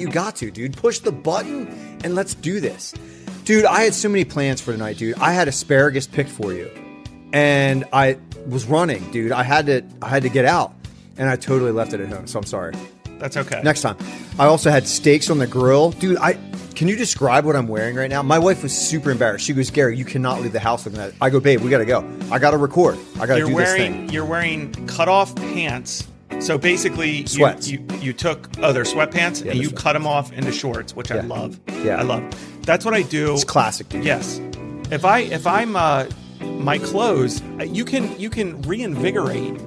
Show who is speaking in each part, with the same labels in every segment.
Speaker 1: you got to, dude. Push the button and let's do this. Dude, I had so many plans for tonight, dude. I had asparagus picked for you. And I was running, dude. I had to get out. And I totally left it at home, so I'm sorry.
Speaker 2: That's okay.
Speaker 1: Next time. I also had steaks on the grill. Dude, can you describe what I'm wearing right now? My wife was super embarrassed. She goes, Gary, you cannot leave the house looking at it. I go, babe, we got to go. I got to record. I got to do this thing.
Speaker 2: You're wearing cut-off pants. So basically,
Speaker 1: sweats.
Speaker 2: You took other sweatpants and you cut them off into shorts, which I love.
Speaker 1: Yeah.
Speaker 2: I love. That's what I do.
Speaker 1: It's classic, dude.
Speaker 2: Yes. If I'm my clothes, you can reinvigorate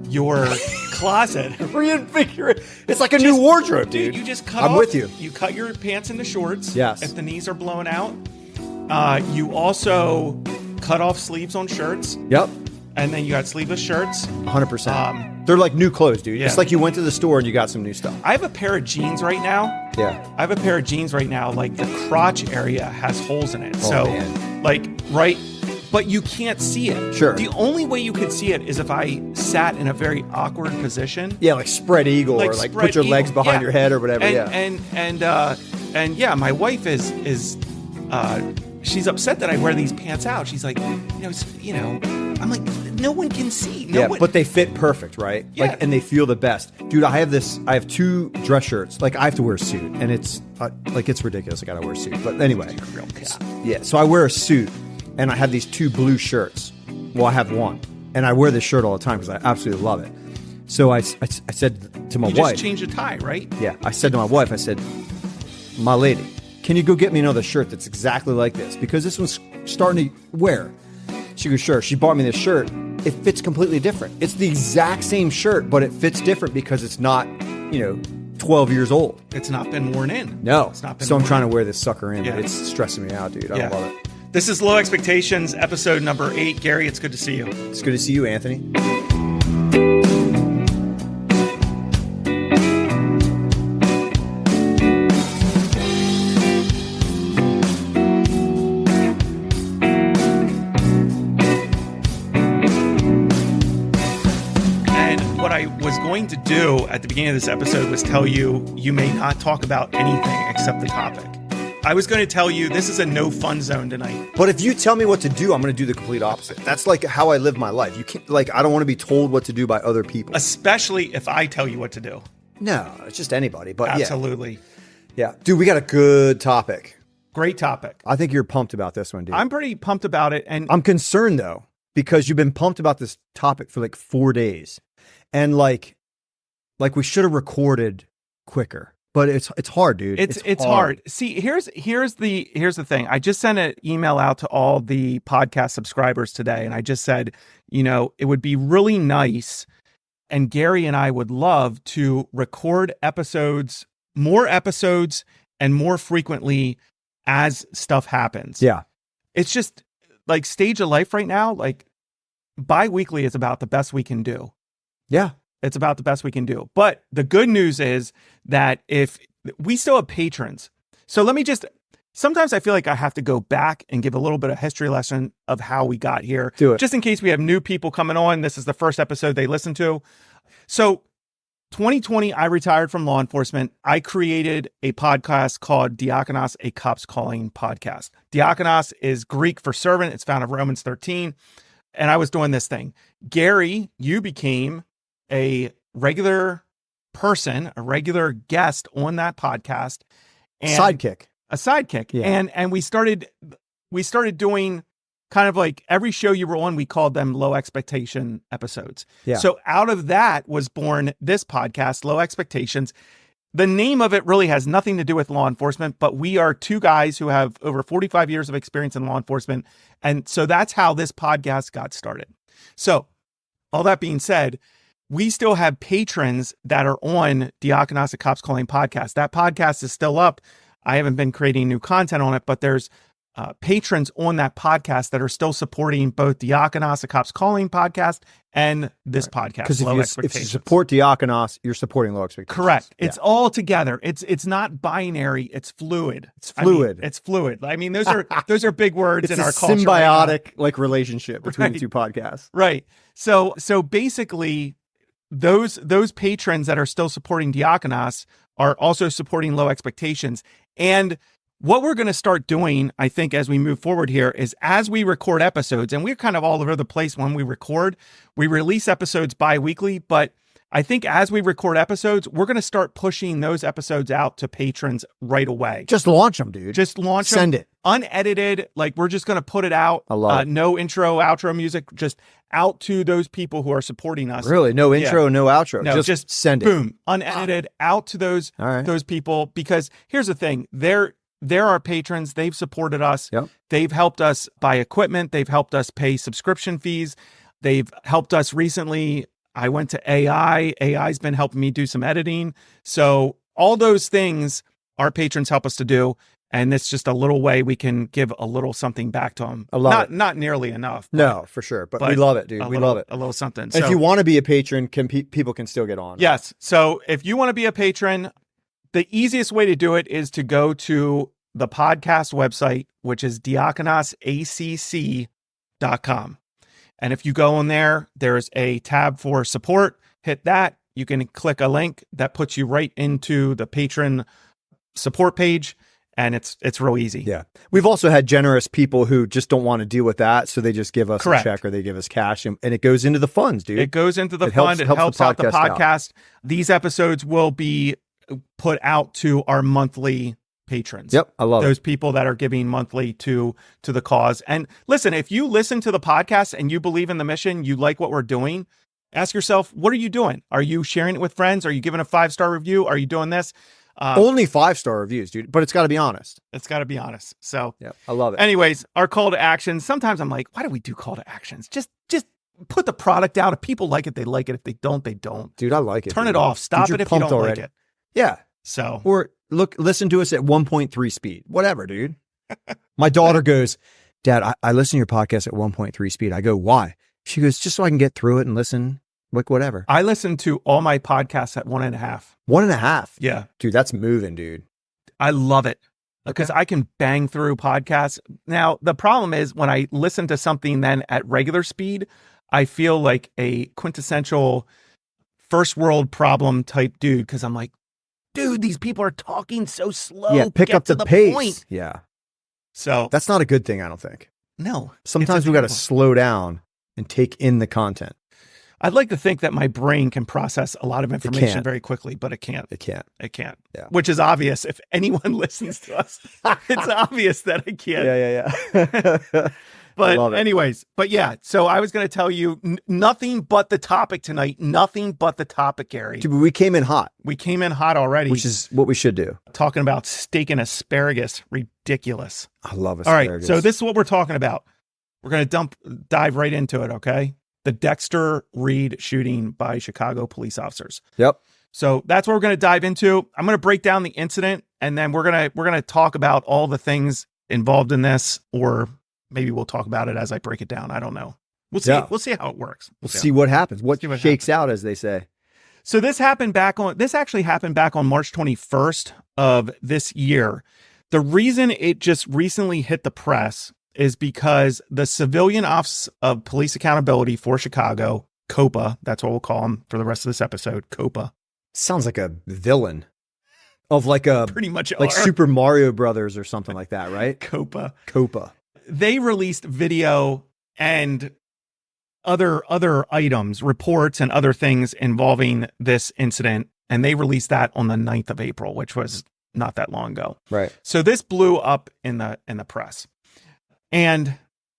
Speaker 2: your closet.
Speaker 1: Reinvigorate. It's like a new wardrobe, dude.
Speaker 2: You just cut
Speaker 1: I'm
Speaker 2: off,
Speaker 1: with you.
Speaker 2: You cut your pants into shorts.
Speaker 1: Yes.
Speaker 2: If the knees are blown out. You also cut off sleeves on shirts.
Speaker 1: Yep.
Speaker 2: And then you got sleeveless shirts.
Speaker 1: 100%. They're like new clothes, dude.
Speaker 2: Yeah.
Speaker 1: It's like you went to the store and you got some new stuff.
Speaker 2: I have a pair of jeans right now.
Speaker 1: Yeah.
Speaker 2: I have a pair of jeans right now. Like the crotch area has holes in it.
Speaker 1: Man.
Speaker 2: Like right, but you can't see it.
Speaker 1: Sure.
Speaker 2: The only way you could see it is if I sat in a very awkward position.
Speaker 1: Yeah, like spread eagle or like put your legs behind your head or whatever.
Speaker 2: And yeah, my wife is she's upset that I wear these pants out. She's like, I'm like, no one can see.
Speaker 1: But they fit perfect, right?
Speaker 2: Yeah.
Speaker 1: Like, and they feel the best. Dude, I have 2 dress shirts. Like, I have to wear a suit, and it's it's ridiculous. I gotta wear a suit. But anyway.
Speaker 2: Real cat.
Speaker 1: Yeah, so I wear a suit, and I have these 2 blue shirts. Well, I have one. And I wear this shirt all the time because I absolutely love it. So I said to my wife.
Speaker 2: You just change the tie, right?
Speaker 1: Yeah. I said to my wife, I said, my lady, can you go get me another shirt that's exactly like this? Because this one's starting to wear. She goes, sure. She bought me this shirt. It fits completely different. It's the exact same shirt, but it fits different because it's not, 12 years old.
Speaker 2: It's not been worn in.
Speaker 1: No.
Speaker 2: It's not been
Speaker 1: so I'm
Speaker 2: worn
Speaker 1: trying
Speaker 2: in.
Speaker 1: to wear this sucker in,
Speaker 2: Yeah.
Speaker 1: but it's stressing me out, dude. I don't love it.
Speaker 2: This is Low Expectations, episode number 8. Gary, it's good to see you.
Speaker 1: It's good to see you, Anthony.
Speaker 2: Going to do at the beginning of this episode was tell you may not talk about anything except the topic. I was going to tell you this is a no fun zone tonight.
Speaker 1: But if you tell me what to do, I'm going to do the complete opposite. That's like how I live my life. You can't I don't want to be told what to do by other people.
Speaker 2: Especially if I tell you what to do.
Speaker 1: No, it's just anybody. But
Speaker 2: absolutely.
Speaker 1: Yeah. Dude, we got a good topic.
Speaker 2: Great topic.
Speaker 1: I think you're pumped about this one, dude.
Speaker 2: I'm pretty pumped about it. And
Speaker 1: I'm concerned though, because you've been pumped about this topic for like 4 days. And like we should have recorded quicker, but it's hard, dude.
Speaker 2: It's hard. See, here's the thing. I just sent an email out to all the podcast subscribers today, and I just said, it would be really nice, and Gary and I would love to record more episodes, and more frequently as stuff happens.
Speaker 1: Yeah,
Speaker 2: it's just like stage of life right now. Like bi-weekly is about the best we can do.
Speaker 1: Yeah.
Speaker 2: It's about the best we can do. But the good news is that if we still have patrons. So sometimes I feel like I have to go back and give a little bit of history lesson of how we got here.
Speaker 1: Do it.
Speaker 2: Just in case we have new people coming on. This is the first episode they listen to. So 2020, I retired from law enforcement. I created a podcast called Diakonos, a Cop's Calling podcast. Diakonos is Greek for servant. It's found in Romans 13. And I was doing this thing. Gary, you became a regular person, a regular guest on that podcast. And a sidekick.
Speaker 1: Yeah.
Speaker 2: And we started doing kind of like every show you were on, we called them Low Expectation episodes.
Speaker 1: Yeah.
Speaker 2: So out of that was born this podcast, Low Expectations. The name of it really has nothing to do with law enforcement, but we are 2 guys who have over 45 years of experience in law enforcement. And so that's how this podcast got started. So all that being said, we still have patrons that are on Diakonos, a Cop's Calling podcast. That podcast is still up. I haven't been creating new content on it, but there's patrons on that podcast that are still supporting both Diakonos, a Cop's Calling podcast, and this podcast.
Speaker 1: Because if you support Diakonos, you're supporting Low Expectations.
Speaker 2: Correct. It's all together. It's not binary. It's fluid.
Speaker 1: It's fluid.
Speaker 2: It's fluid. I mean, those are big words in our culture.
Speaker 1: It's a symbiotic relationship between the 2 podcasts.
Speaker 2: Right. So basically, those patrons that are still supporting Diakonos are also supporting Low Expectations. And what we're going to start doing, I think, as we move forward here is as we record episodes, and we're kind of all over the place when we record, we release episodes bi-weekly, but I think as we record episodes, we're going to start pushing those episodes out to patrons right away.
Speaker 1: Just launch them, dude.
Speaker 2: Just launch them.
Speaker 1: Send it.
Speaker 2: Unedited. Like, we're just going to put it out.
Speaker 1: I love it.
Speaker 2: No intro, outro music, just out to those people who are supporting us.
Speaker 1: Really? No intro, no outro.
Speaker 2: No,
Speaker 1: just send it.
Speaker 2: Boom. Unedited out to those, those people. Because here's the thing. They're our patrons. They've supported us.
Speaker 1: Yep.
Speaker 2: They've helped us buy equipment. They've helped us pay subscription fees. They've helped us recently. I went to AI. AI's been helping me do some editing. So all those things our patrons help us to do. And it's just a little way we can give a little something back to them.
Speaker 1: I love it.
Speaker 2: Not nearly enough.
Speaker 1: No, for sure. But we love it, dude. We love it.
Speaker 2: A little something.
Speaker 1: And if you want to be a patron, people can still get on.
Speaker 2: Yes. So if you want to be a patron, the easiest way to do it is to go to the podcast website, which is diakonasacc.com. And if you go in there, there's a tab for support. Hit that. You can click a link that puts you right into the patron support page. And it's real easy.
Speaker 1: Yeah. We've also had generous people who just don't want to deal with that. So they just give us a check or they give us cash and it goes into the funds, dude.
Speaker 2: It goes into the fund. It helps out the podcast. These episodes will be put out to our monthly patrons.
Speaker 1: Yep. I love
Speaker 2: those people that are giving monthly to the cause. And listen, if you listen to the podcast and you believe in the mission, you like what we're doing, ask yourself, what are you doing? Are you sharing it with friends? Are you giving a 5-star review? Are you doing this?
Speaker 1: Only 5-star reviews, dude, but it's got to be honest.
Speaker 2: It's got to be honest. So
Speaker 1: yeah, I love it.
Speaker 2: Anyways, our call to action. Sometimes I'm like, why do we do call to actions? Just put the product out. If people like it, they like it. If they don't, they don't.
Speaker 1: Dude, I like it.
Speaker 2: Turn it off. Stop it if you don't like it.
Speaker 1: Yeah.
Speaker 2: So,
Speaker 1: or listen to us at 1.3 speed, whatever, dude. My daughter goes, Dad, I listen to your podcast at 1.3 speed. I go, why? She goes, just so I can get through it and listen, like whatever.
Speaker 2: I listen to all my podcasts at 1.5.
Speaker 1: 1.5?
Speaker 2: Yeah.
Speaker 1: Dude, that's moving, dude.
Speaker 2: I love it because I can bang through podcasts. Now, the problem is when I listen to something then at regular speed, I feel like a quintessential first world problem type dude because I'm like, dude, these people are talking so slow.
Speaker 1: Yeah, pick up the pace.
Speaker 2: Point.
Speaker 1: Yeah.
Speaker 2: So
Speaker 1: that's not a good thing, I don't think.
Speaker 2: No.
Speaker 1: Sometimes we got to slow down and take in the content.
Speaker 2: I'd like to think that my brain can process a lot of information very quickly, but it can't.
Speaker 1: It can't.
Speaker 2: It can't.
Speaker 1: Yeah.
Speaker 2: Which is obvious. If anyone listens to us, it's obvious that I can't.
Speaker 1: Yeah.
Speaker 2: But anyways, yeah. So I was going to tell you nothing but the topic tonight. Nothing but the topic, Gary.
Speaker 1: Dude, we came in hot.
Speaker 2: We came in hot already.
Speaker 1: Which is what we should do.
Speaker 2: Talking about steak and asparagus. Ridiculous.
Speaker 1: I love asparagus.
Speaker 2: All right. So this is what we're talking about. We're going to dive right into it. Okay. The Dexter Reed shooting by Chicago police officers.
Speaker 1: Yep.
Speaker 2: So that's what we're going to dive into. I'm going to break down the incident and then we're going to talk about all the things involved in this, or maybe we'll talk about it as I break it down. I don't know. We'll see. Yeah. We'll see how it works.
Speaker 1: We'll see what happens. What shakes out, as they say.
Speaker 2: So this actually happened back on March 21st of this year. The reason it just recently hit the press is because the Civilian Office of Police Accountability for Chicago, COPA, that's what we'll call them for the rest of this episode, COPA.
Speaker 1: Sounds like a villain of like a
Speaker 2: pretty much
Speaker 1: like Super Mario Brothers or something like that, right?
Speaker 2: COPA.
Speaker 1: They
Speaker 2: released video and other items, reports and other things involving this incident, and they released that on the 9th of April, which was not that long ago.
Speaker 1: Right.
Speaker 2: So this blew up in the press. And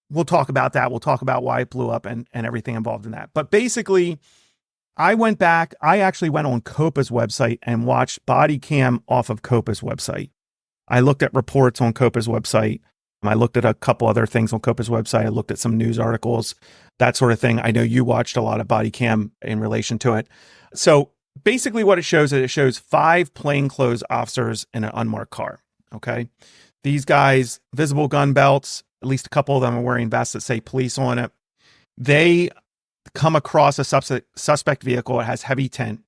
Speaker 2: we'll talk about that. We'll talk about why it blew up and everything involved in that. But basically, I actually went on COPA's website and watched body cam off of COPA's website. I looked at reports on COPA's website. I looked at a couple other things on COPA's website. I looked at some news articles, that sort of thing. I know you watched a lot of body cam in relation to it. So basically what it shows is it shows 5 plainclothes officers in an unmarked car. Okay. These guys, visible gun belts, at least a couple of them are wearing vests that say police on it. They come across a suspect vehicle. It has heavy tint.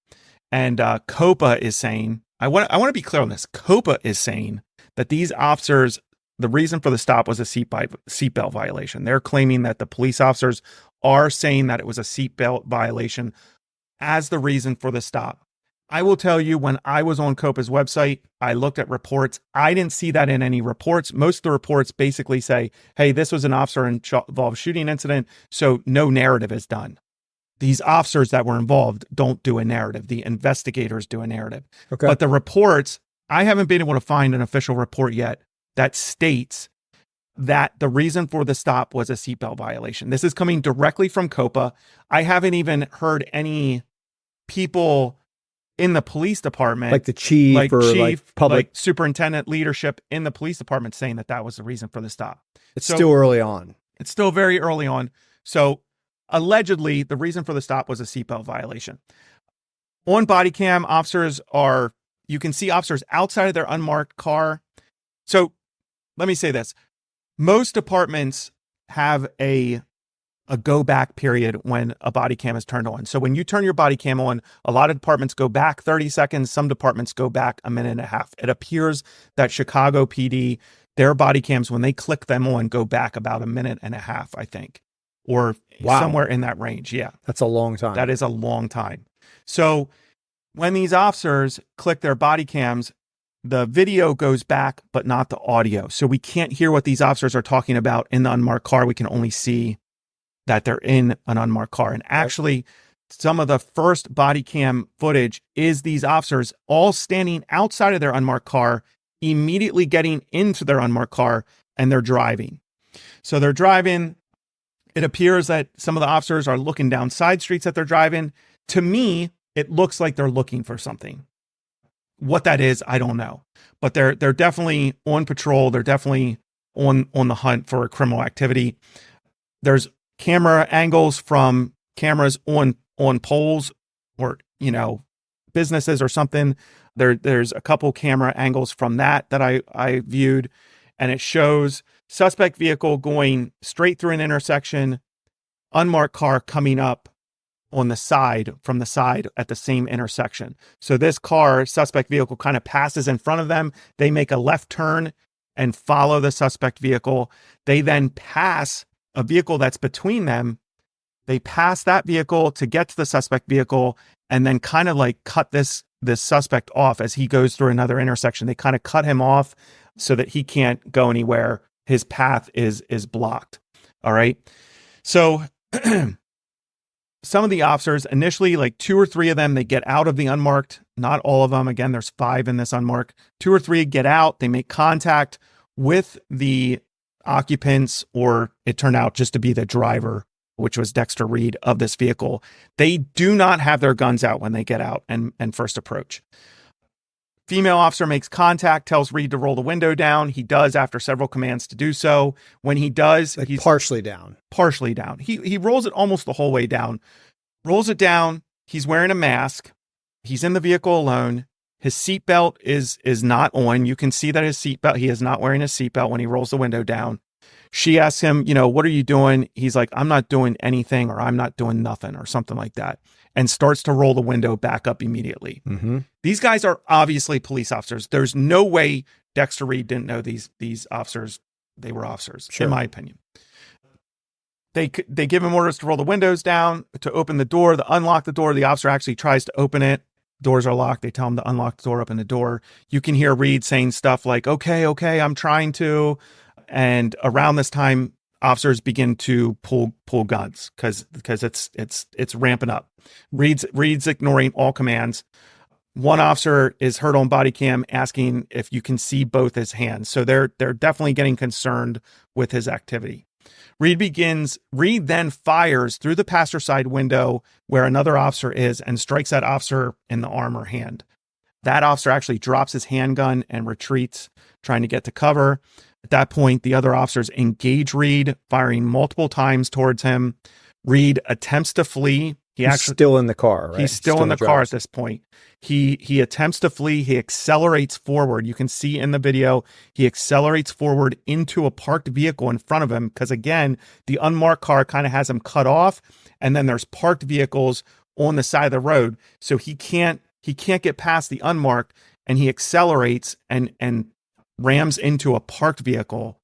Speaker 2: And COPA is saying, I want to be clear on this. COPA is saying that these officers, the reason for the stop was a seatbelt violation. They're claiming that the police officers are saying that it was a seatbelt violation as the reason for the stop. I will tell you, when I was on COPA's website, I looked at reports. I didn't see that in any reports. Most of the reports basically say, hey, this was an officer involved shooting incident, so no narrative is done. These officers that were involved don't do a narrative. The investigators do a narrative.
Speaker 1: Okay.
Speaker 2: But the reports, I haven't been able to find an official report yet that states that the reason for the stop was a seatbelt violation. This is coming directly from COPA. I haven't even heard any people in the police department,
Speaker 1: like the chief like public,
Speaker 2: like superintendent leadership in the police department, saying that that was the reason for the stop.
Speaker 1: It's still early on.
Speaker 2: It's still very early on. So allegedly, the reason for the stop was a seatbelt violation. On body cam, you can see officers outside of their unmarked car. So let me say this. Most departments have a go back period when a body cam is turned on. So when you turn your body cam on, a lot of departments go back 30 seconds. Some departments go back a minute and a half. It appears that Chicago PD, their body cams, when they click them on, go back about a minute and a half, I think, or somewhere in that range. Yeah.
Speaker 1: That's a long time.
Speaker 2: That is a long time. So when these officers click their body cams, the video goes back, but not the audio. So we can't hear what these officers are talking about in the unmarked car. We can only see that they're in an unmarked car. And actually, some of the first body cam footage is these officers all standing outside of their unmarked car, immediately getting into their unmarked car, and they're driving. So they're driving. It appears that some of the officers are looking down side streets that they're driving. To me, it looks like they're looking for something. What that is, I don't know. But they're definitely on patrol. They're definitely on the hunt for criminal activity. There's camera angles from cameras on poles or, businesses or something. There's a couple camera angles from that I viewed, and it shows suspect vehicle going straight through an intersection, unmarked car coming up on the side, from the side at the same intersection. So this car, suspect vehicle, kind of passes in front of them. They make a left turn and follow the suspect vehicle. They then pass a vehicle that's between them. They pass that vehicle to get to the suspect vehicle, and then kind of like cut this suspect off as he goes through another intersection. They kind of cut him off so that he can't go anywhere. His path is blocked. All right. So some of the officers initially, like 2 or 3 of them, they get out of the unmarked. Not all of them. Again, there's 5 in this unmarked. 2 or 3 get out. They make contact with the occupants, or it turned out just to be the driver, which was Dexter Reed, of this vehicle. They do not have their guns out when they get out and first approach. Female officer makes contact, tells Reed to roll the window down. He does after several commands to do so. When he does,
Speaker 1: he's partially down.
Speaker 2: Partially down. He rolls it almost the whole way down. Rolls it down. He's wearing a mask. He's in the vehicle alone. His seatbelt is not on. You can see that he is not wearing a seatbelt when he rolls the window down. She asks him, what are you doing? He's like, I'm not doing anything, or I'm not doing nothing, or something like that, and starts to roll the window back up immediately.
Speaker 1: Mm-hmm.
Speaker 2: These guys are obviously police officers. There's no way Dexter Reed didn't know these officers. They were officers,
Speaker 1: sure,
Speaker 2: in my opinion. They give him orders to roll the windows down, to open the door, to unlock the door. The officer actually tries to open it. Doors are locked. They tell him to unlock the door, open the door. You can hear Reed saying stuff like, okay, I'm trying to. And around this time, officers begin to pull guns because it's ramping up. Reed's ignoring all commands. One officer is heard on body cam asking if you can see both his hands. So they're definitely getting concerned with his activity. Reed then fires through the passenger side window where another officer is and strikes that officer in the arm or hand. That officer actually drops his handgun and retreats, trying to get to cover. At that point, the other officers engage Reed, firing multiple times towards him. Reed attempts to flee.
Speaker 1: He's still in the car, right?
Speaker 2: He's still in the car at this point. He attempts to flee. He accelerates forward. You can see in the video, he accelerates forward into a parked vehicle in front of him because, again, the unmarked car kind of has him cut off, and then there's parked vehicles on the side of the road. So he can't get past the unmarked, and he accelerates and rams into a parked vehicle.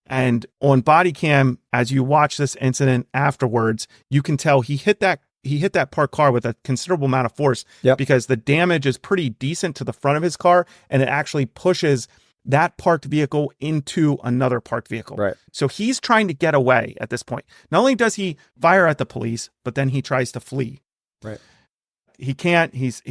Speaker 2: And on body cam, as you watch this incident afterwards, you can tell he hit that hit that parked car with a considerable amount of force because the damage is pretty decent to the front of his car, and it actually pushes that parked vehicle into another parked vehicle.
Speaker 1: Right.
Speaker 2: So he's trying to get away at this point. Not only does he fire at the police, but then he tries to flee.
Speaker 1: Right.
Speaker 2: He can't. He's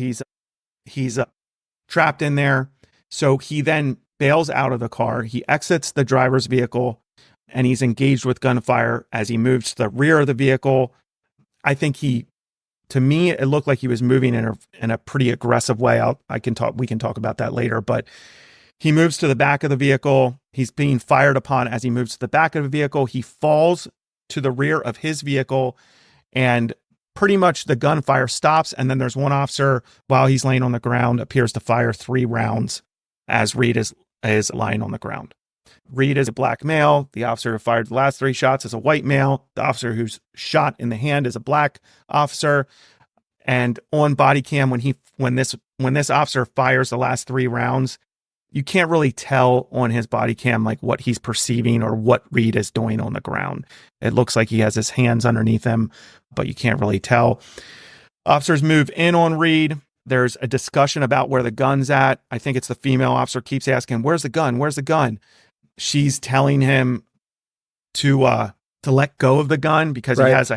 Speaker 2: trapped in there. So he then bails out of the car. He exits the driver's vehicle, and he's engaged with gunfire as he moves to the rear of the vehicle. I think to me, it looked like he was moving in a pretty aggressive way. We can talk about that later, but he moves to the back of the vehicle. He's being fired upon as he moves to the back of the vehicle. He falls to the rear of his vehicle, and pretty much the gunfire stops. And then there's one officer, while he's laying on the ground, appears to fire 3 rounds as Reed is lying on the ground. Reed is a black male. The officer who fired the last 3 shots is a white male. The officer who's shot in the hand is a black officer. And on body cam, when this officer fires the last 3 rounds, you can't really tell on his body cam like what he's perceiving or what Reed is doing on the ground. It looks like he has his hands underneath him, but you can't really tell. Officers move in on Reed. There's a discussion about where the gun's at. I think it's the female officer keeps asking, "Where's the gun? Where's the gun?" She's telling him to let go of the gun because he has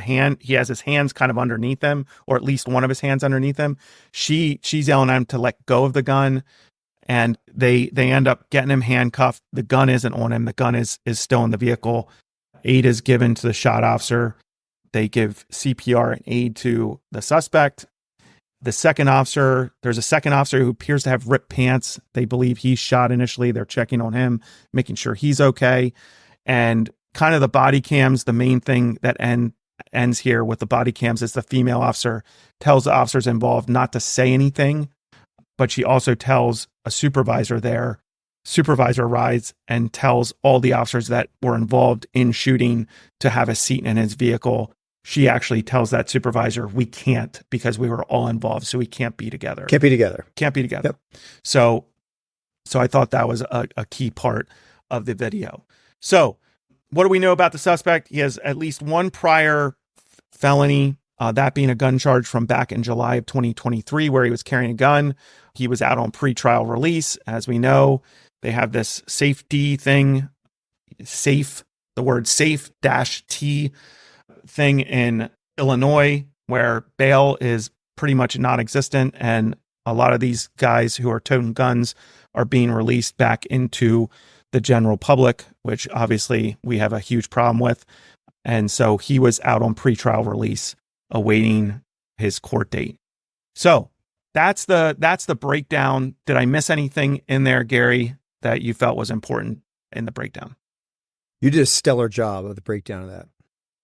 Speaker 2: his hands kind of underneath him, or at least one of his hands underneath him. She's yelling at him to let go of the gun. And they end up getting him handcuffed. The gun isn't on him. The gun is still in the vehicle. Aid is given to the shot officer. They give CPR and aid to the suspect. There's a second officer who appears to have ripped pants. They believe he's shot initially. They're checking on him, making sure he's okay. And kind of the body cams, the main thing that ends here with the body cams is the female officer tells the officers involved not to say anything, but she also tells a supervisor there. Supervisor arrives and tells all the officers that were involved in shooting to have a seat in his vehicle. She actually tells that supervisor, "We can't, because we were all involved, so we can't be together."
Speaker 1: Can't be together.
Speaker 2: Yep. So I thought that was a key part of the video. So what do we know about the suspect? He has at least 1 prior felony, that being a gun charge from back in July of 2023, where he was carrying a gun. He was out on pretrial release. As we know, they have this safety thing, the word safe-T thing in Illinois, where bail is pretty much non-existent. And a lot of these guys who are toting guns are being released back into the general public, which obviously we have a huge problem with. And so he was out on pretrial release, awaiting his court date. So that's the breakdown. Did I miss anything in there, Gary, that you felt was important in the breakdown?
Speaker 1: You did a stellar job of the breakdown of that.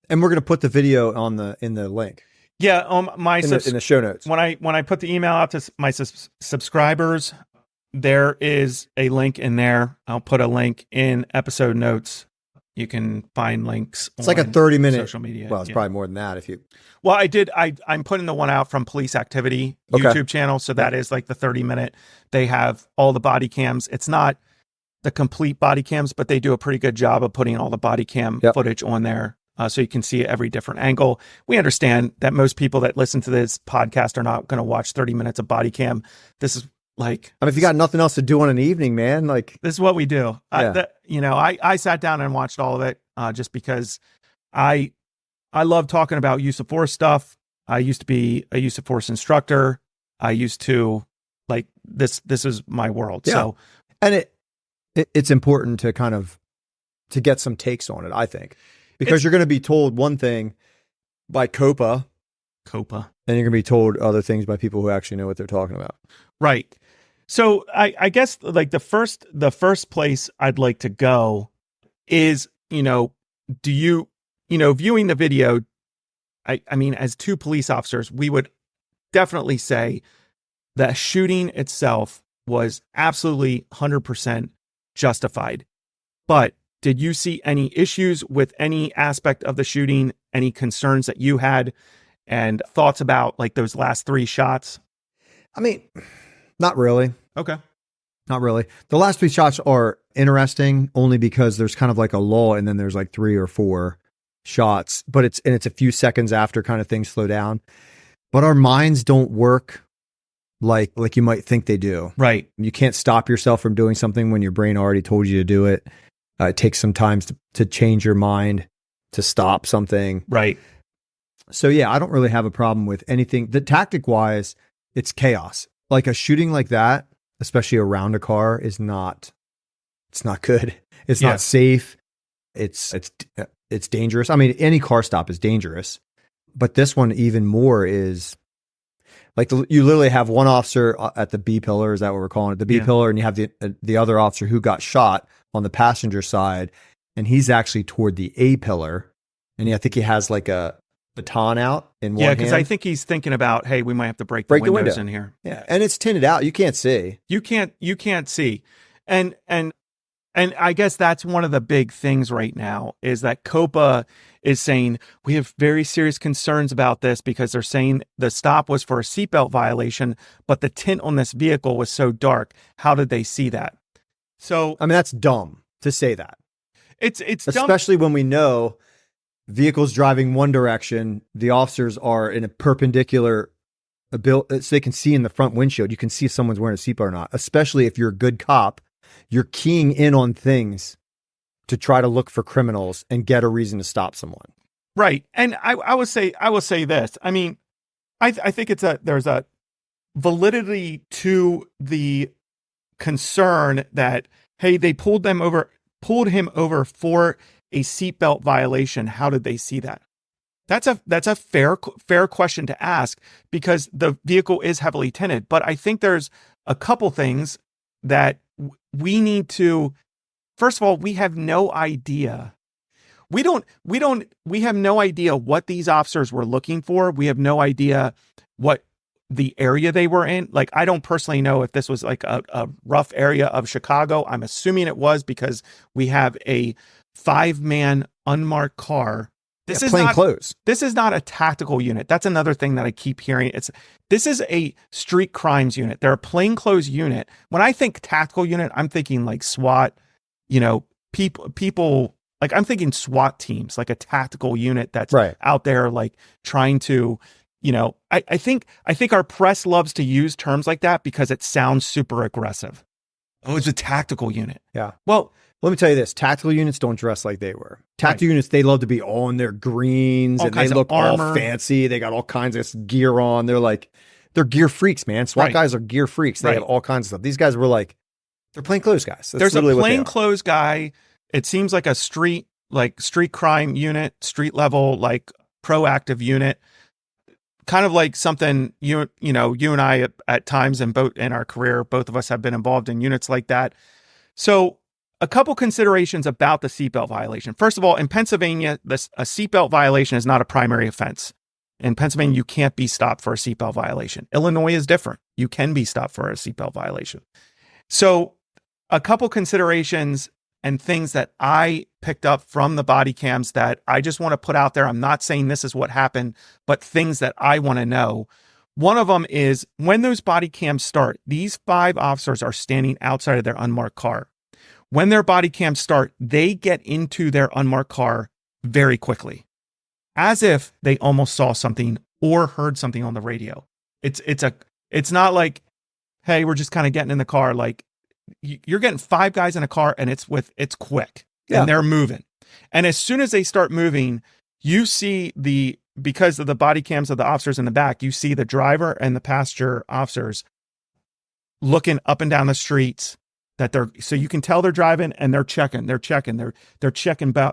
Speaker 1: And we're going to put the video in the link.
Speaker 2: Yeah,
Speaker 1: in the show notes.
Speaker 2: When I put the email out to my subscribers, there is a link in there. I'll put a link in episode notes. You can find links.
Speaker 1: It's like a 30-minute
Speaker 2: social media.
Speaker 1: Well, it's probably more than that if you.
Speaker 2: Well, I'm putting the one out from Police Activity YouTube channel, so that is like the 30-minute. They have all the body cams. It's not the complete body cams, but they do a pretty good job of putting all the body cam footage on there, so you can see every different angle. We understand that most people that listen to this podcast are not going to watch 30 minutes of body cam. This is like,
Speaker 1: I mean, if you got nothing else to do on an evening, man, like
Speaker 2: this is what we do.
Speaker 1: Yeah.
Speaker 2: I sat down and watched all of it just because I love talking about use of force stuff. I used to be a use of force instructor. I used to like this. This is my world.
Speaker 1: Yeah.
Speaker 2: So,
Speaker 1: and it's important to kind of to get some takes on it, I think, because you're going to be told one thing by COPA, and you're going to be told other things by people who actually know what they're talking about.
Speaker 2: Right. So I guess like the first place I'd like to go is, do you, viewing the video, I mean, as 2 police officers, we would definitely say the shooting itself was absolutely 100% justified. But did you see any issues with any aspect of the shooting, any concerns that you had, and thoughts about like those last 3 shots?
Speaker 1: I mean, not really.
Speaker 2: Okay.
Speaker 1: Not really. The last 3 shots are interesting only because there's kind of like a lull and then there's like 3 or 4 shots, but it's a few seconds after kind of things slow down. But our minds don't work like you might think they do.
Speaker 2: Right.
Speaker 1: You can't stop yourself from doing something when your brain already told you to do it. It takes some time to change your mind to stop something.
Speaker 2: Right.
Speaker 1: So yeah, I don't really have a problem with anything. The tactic wise, it's chaos. Like a shooting like that, especially around a car, it's not good. It's not safe. It's dangerous. I mean, any car stop is dangerous, but this one even more is like you literally have one officer at the B pillar. Is that what we're calling it? The B pillar, and you have the other officer who got shot on the passenger side, and he's actually toward the A pillar, and I think he has like a baton out in one hand.
Speaker 2: Yeah, because I think he's thinking about, hey, we might have to break the windows in here.
Speaker 1: Yeah, and it's tinted out. You can't see.
Speaker 2: You can't see, and I guess that's one of the big things right now is that COPA is saying we have very serious concerns about this because they're saying the stop was for a seatbelt violation, but the tint on this vehicle was so dark. How did they see that? So
Speaker 1: I mean, that's dumb to say that.
Speaker 2: It's
Speaker 1: especially when we know vehicles driving one direction, the officers are in a perpendicular so they can see in the front windshield. You can see if someone's wearing a seatbelt or not, especially if you're a good cop. You're keying in on things to try to look for criminals and get a reason to stop someone.
Speaker 2: Right. And I will say this. I mean, I think there's a validity to the concern that, hey, they pulled him over for a seatbelt violation. How did they see that? That's a fair question to ask because the vehicle is heavily tinted. But I think there's a couple things that we need to, first of all, we have no idea. We have no idea what these officers were looking for. We have no idea what the area they were in. Like, I don't personally know if this was like a rough area of Chicago. I'm assuming it was because we have a 5-man unmarked car. This is
Speaker 1: plain clothes.
Speaker 2: This is not a tactical unit. That's another thing that I keep hearing. This is a street crimes unit. They're a plainclothes unit. When I think tactical unit, I'm thinking like SWAT, people like I'm thinking SWAT teams, like a tactical unit that's out there like trying to, I think our press loves to use terms like that because it sounds super aggressive. Oh, it's a tactical unit.
Speaker 1: Yeah.
Speaker 2: Well,
Speaker 1: let me tell you this. Tactical units don't dress like they were. Tactical units, they love to be all in their greens and they look all fancy. They got all kinds of gear on. They're gear freaks, man. SWAT guys are gear freaks. They have all kinds of stuff. These guys were like, they're plainclothes guys.
Speaker 2: There's a plainclothes guy. It seems like a street crime unit, street level, like proactive unit. Kind of like something you and I at times in our career, both of us have been involved in units like that. So a couple considerations about the seatbelt violation. First of all, in Pennsylvania, a seatbelt violation is not a primary offense. In Pennsylvania, you can't be stopped for a seatbelt violation. Illinois is different. You can be stopped for a seatbelt violation. So a couple considerations and things that I picked up from the body cams that I just want to put out there. I'm not saying this is what happened, but things that I want to know. One of them is when those body cams start, these 5 officers are standing outside of their unmarked car. When their body cams start, they get into their unmarked car very quickly, as if they almost saw something or heard something on the radio. It's not like, hey, we're just kind of getting in the car. Like you're getting 5 guys in a car and it's quick and they're moving. And as soon as they start moving, you see because of the body cams of the officers in the back, you see the driver and the passenger officers looking up and down the streets. So you can tell they're driving and they're checking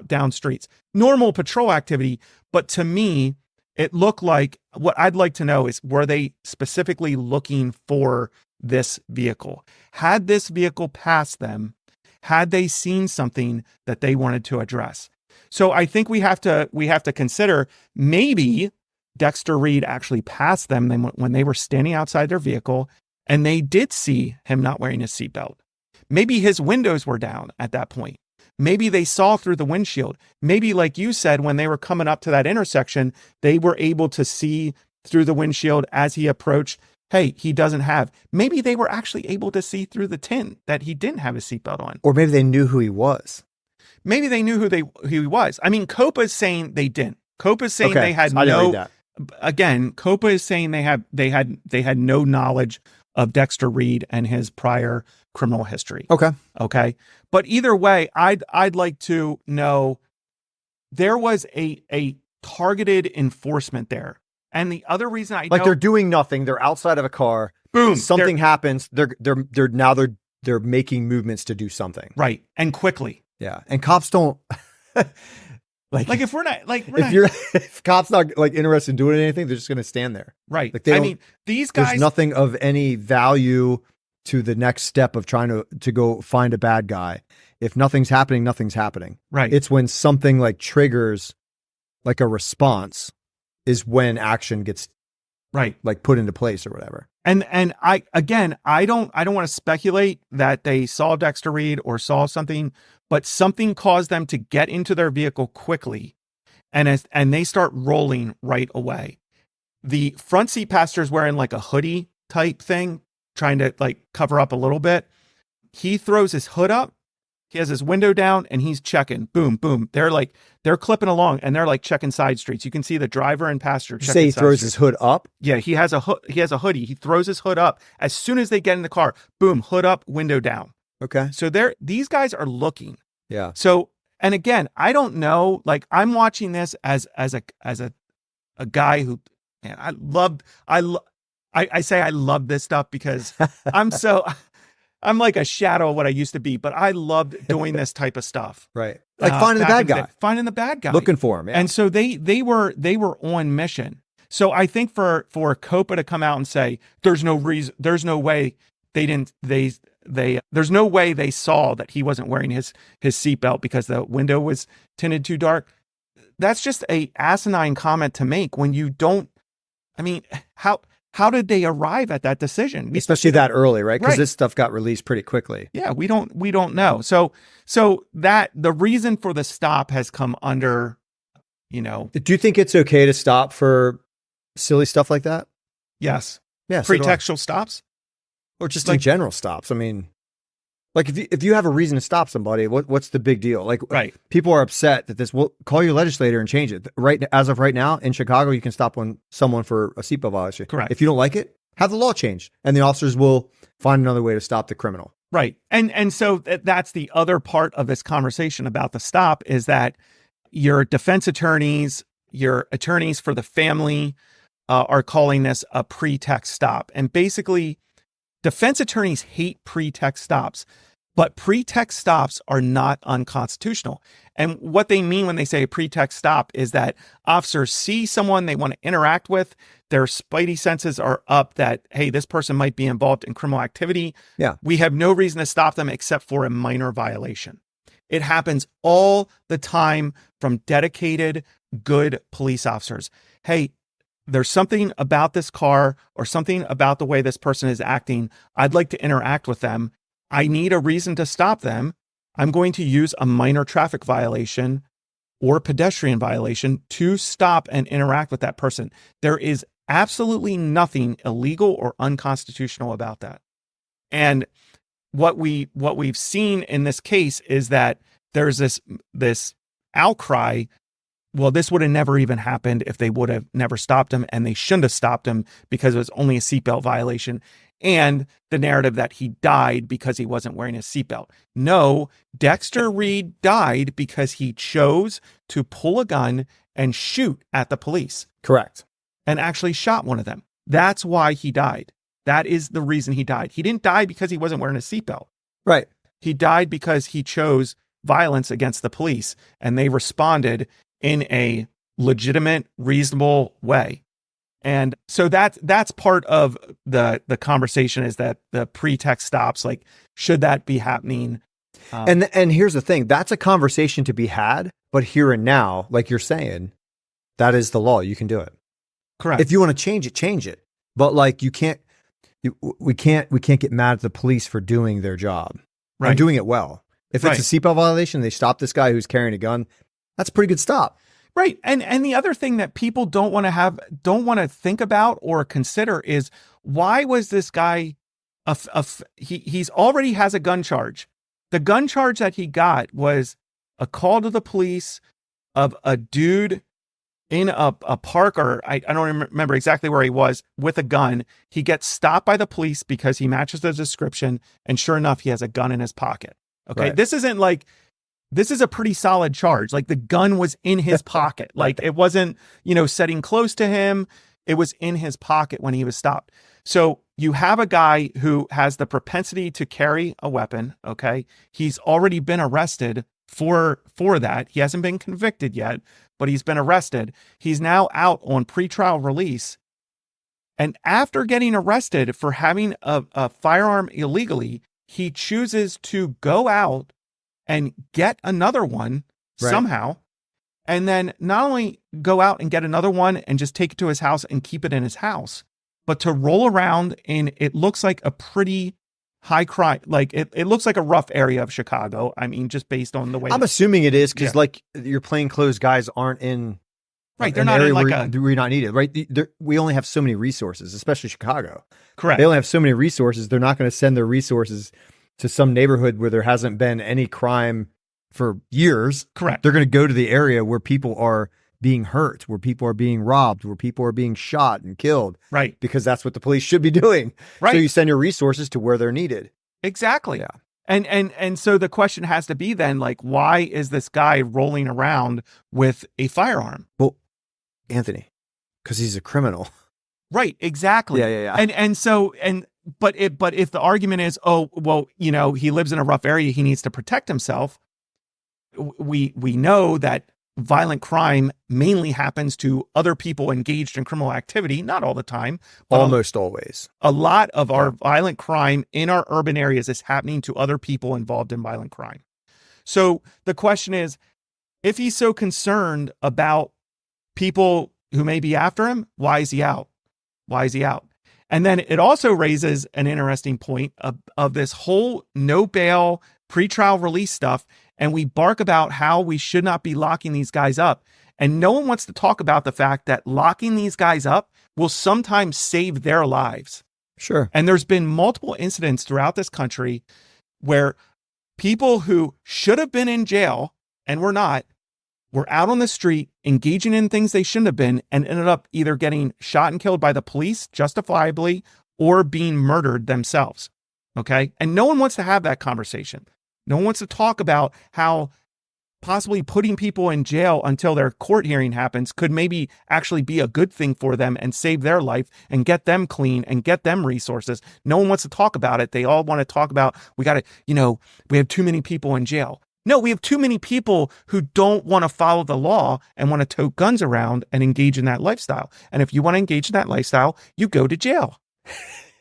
Speaker 2: down streets. Normal patrol activity, but to me, it looked like what I'd like to know is, were they specifically looking for this vehicle? Had this vehicle passed them? Had they seen something that they wanted to address? So I think we have to consider maybe Dexter Reed actually passed them when they were standing outside their vehicle and they did see him not wearing his seatbelt. Maybe his windows were down at that point. Maybe they saw through the windshield. Maybe, like you said, when they were coming up to that intersection, they were able to see through the windshield as he approached. Hey, he doesn't have. Maybe they were actually able to see through the tint that he didn't have his seatbelt on.
Speaker 1: Or maybe they knew who he was.
Speaker 2: maybe they knew who he was. I mean, COPA is saying they didn't. COPA is saying they had
Speaker 1: I didn't read
Speaker 2: no.
Speaker 1: that.
Speaker 2: Again, COPA is saying they had no knowledge of Dexter Reed and his prior criminal history. Okay. But either way, I'd like to know there was a targeted enforcement there. And the other reason I
Speaker 1: they're doing nothing. They're outside of a car.
Speaker 2: Boom.
Speaker 1: Something happens. They're making movements to do something.
Speaker 2: Right. And quickly.
Speaker 1: Yeah. And cops don't like
Speaker 2: if we're not
Speaker 1: if cops not like interested in doing anything, they're just going to stand there.
Speaker 2: Right.
Speaker 1: Like
Speaker 2: these guys,
Speaker 1: there's nothing of any value to the next step of trying to go find a bad guy. If nothing's happening, nothing's happening.
Speaker 2: Right.
Speaker 1: It's when something like triggers like a response is when action gets
Speaker 2: right,
Speaker 1: like put into place or whatever.
Speaker 2: And I don't want to speculate that they saw Dexter Reed or saw something, but something caused them to get into their vehicle quickly, and they start rolling right away. The front seat passenger is wearing like a hoodie type thing, trying to like cover up a little bit. He throws his hood up. He has his window down and he's checking. Boom, boom. They're clipping along and they're like checking side streets. You can see the driver and passenger checking.
Speaker 1: Say he throws his hood up?
Speaker 2: Yeah, he has a hoodie. He throws his hood up. As soon as they get in the car, boom, hood up, window down.
Speaker 1: Okay.
Speaker 2: So these guys are looking.
Speaker 1: Yeah.
Speaker 2: So, and again, I don't know, like I'm watching this as a guy who, man, I say I love this stuff because I'm like a shadow of what I used to be, but I loved doing this type of stuff.
Speaker 1: Right. Like finding the bad guy.
Speaker 2: Finding the bad guy.
Speaker 1: Looking for him. Yeah.
Speaker 2: And so they were on mission. So I think for COPA to come out and say, there's no way they saw that he wasn't wearing his seatbelt because the window was tinted too dark. That's just a asinine comment to make when you don't, I mean, how did they arrive at that decision?
Speaker 1: Especially that early, right? Because
Speaker 2: Right.
Speaker 1: this stuff got released pretty quickly.
Speaker 2: Yeah, we don't know. So that the reason for the stop has come under,
Speaker 1: Do you think it's okay to stop for silly stuff like that?
Speaker 2: yes,
Speaker 1: Yeah. so do I.
Speaker 2: pretextual stops.
Speaker 1: Or just
Speaker 2: like-
Speaker 1: in general stops. I mean, like if you have a reason to stop somebody, what's the big deal? Like
Speaker 2: Right.
Speaker 1: people are upset that well, call your legislator and change it. As of right now in Chicago, you can stop someone for a seatbelt violation.
Speaker 2: Correct.
Speaker 1: If you don't like it, have the law changed and the officers will find another way to stop the criminal.
Speaker 2: Right. And so that's the other part of this conversation about the stop is that your defense attorneys, your attorneys for the family are calling this a pretext stop. And basically, defense attorneys hate pretext stops, but pretext stops are not unconstitutional. And what they mean when they say a pretext stop is that officers see someone they want to interact with, their spidey senses are up that, hey, this person might be involved in criminal activity.
Speaker 1: Yeah.
Speaker 2: We have no reason to stop them except for a minor violation. It happens all the time from dedicated, good police officers. Hey, there's something about this car or something about the way this person is acting. I'd like to interact with them. I need a reason to stop them. I'm going to use a minor traffic violation or pedestrian violation to stop and interact with that person. There is absolutely nothing illegal or unconstitutional about that. And what we've seen in this case is that there's this outcry. Well, this would have never even happened if they would have never stopped him, and they shouldn't have stopped him because it was only a seatbelt violation. And the narrative that he died because he wasn't wearing a seatbelt. No, Dexter Reed died because he chose to pull a gun and shoot at the police.
Speaker 1: Correct.
Speaker 2: And actually shot one of them. That's why he died. That is the reason he died. He didn't die because he wasn't wearing a seatbelt.
Speaker 1: Right.
Speaker 2: He died because he chose violence against the police, and they responded in a legitimate, reasonable way. And so that's part of the conversation is that the pretext stops, like, should that be happening?
Speaker 1: And here's the thing, that's a conversation to be had, but here and now, like you're saying, that is the law. You can do it.
Speaker 2: Correct.
Speaker 1: If you want to change it. But like we can't get mad at the police for doing their job.
Speaker 2: Right.
Speaker 1: And doing it well. If it's a seatbelt violation, they stop this guy who's carrying a gun. That's a pretty good stop.
Speaker 2: Right. And the other thing that people don't want to think about or consider is, why was this guy he's already has a gun charge. The gun charge that he got was a call to the police of a dude in a park, or I don't remember exactly where he was, with a gun. He gets stopped by the police because he matches the description, and sure enough, he has a gun in his pocket. Okay,
Speaker 1: Right.
Speaker 2: this is a pretty solid charge. Like, the gun was in his pocket. Like, it wasn't, setting close to him. It was in his pocket when he was stopped. So you have a guy who has the propensity to carry a weapon. Okay, he's already been arrested for that. He hasn't been convicted yet, but he's been arrested. He's now out on pretrial release. And after getting arrested for having a firearm illegally, he chooses to go out and get another one somehow. And then not only go out and get another one and just take it to his house and keep it in his house, but to roll around in, it looks like a pretty high crime. Like, it looks like a rough area of Chicago. I mean, just based on the way
Speaker 1: I'm assuming it is, because like, your plainclothes guys aren't in
Speaker 2: right. They're
Speaker 1: an
Speaker 2: not
Speaker 1: area
Speaker 2: in like
Speaker 1: where you're not needed, right? We only have so many resources, especially Chicago.
Speaker 2: correct.
Speaker 1: They only have so many resources. They're not going to send their resources to some neighborhood where there hasn't been any crime for years.
Speaker 2: Correct.
Speaker 1: They're going to go to the area where people are being hurt, where people are being robbed, where people are being shot and killed.
Speaker 2: Right.
Speaker 1: Because that's what the police should be doing.
Speaker 2: Right.
Speaker 1: So you send your resources to where they're needed.
Speaker 2: Exactly.
Speaker 1: Yeah.
Speaker 2: And so the question has to be then, like, why is this guy rolling around with a firearm?
Speaker 1: Well, Anthony, because he's a criminal.
Speaker 2: Right. Exactly.
Speaker 1: Yeah.
Speaker 2: But if the argument is, oh, well, he lives in a rough area, he needs to protect himself. We know that violent crime mainly happens to other people engaged in criminal activity, not all the time.
Speaker 1: Almost always.
Speaker 2: A lot of our violent crime in our urban areas is happening to other people involved in violent crime. So the question is, if he's so concerned about people who may be after him, why is he out? Why is he out? And then it also raises an interesting point of this whole no bail pretrial release stuff. And we bark about how we should not be locking these guys up. And no one wants to talk about the fact that locking these guys up will sometimes save their lives.
Speaker 1: Sure.
Speaker 2: And there's been multiple incidents throughout this country where people who should have been in jail and were not, were out on the street engaging in things they shouldn't have been, and ended up either getting shot and killed by the police justifiably or being murdered themselves. Okay. And no one wants to have that conversation. No one wants to talk about how possibly putting people in jail until their court hearing happens could maybe actually be a good thing for them and save their life and get them clean and get them resources. No one wants to talk about it. They all want to talk about, we have too many people in jail. No, we have too many people who don't want to follow the law and want to tote guns around and engage in that lifestyle. And if you want to engage in that lifestyle, you go to jail.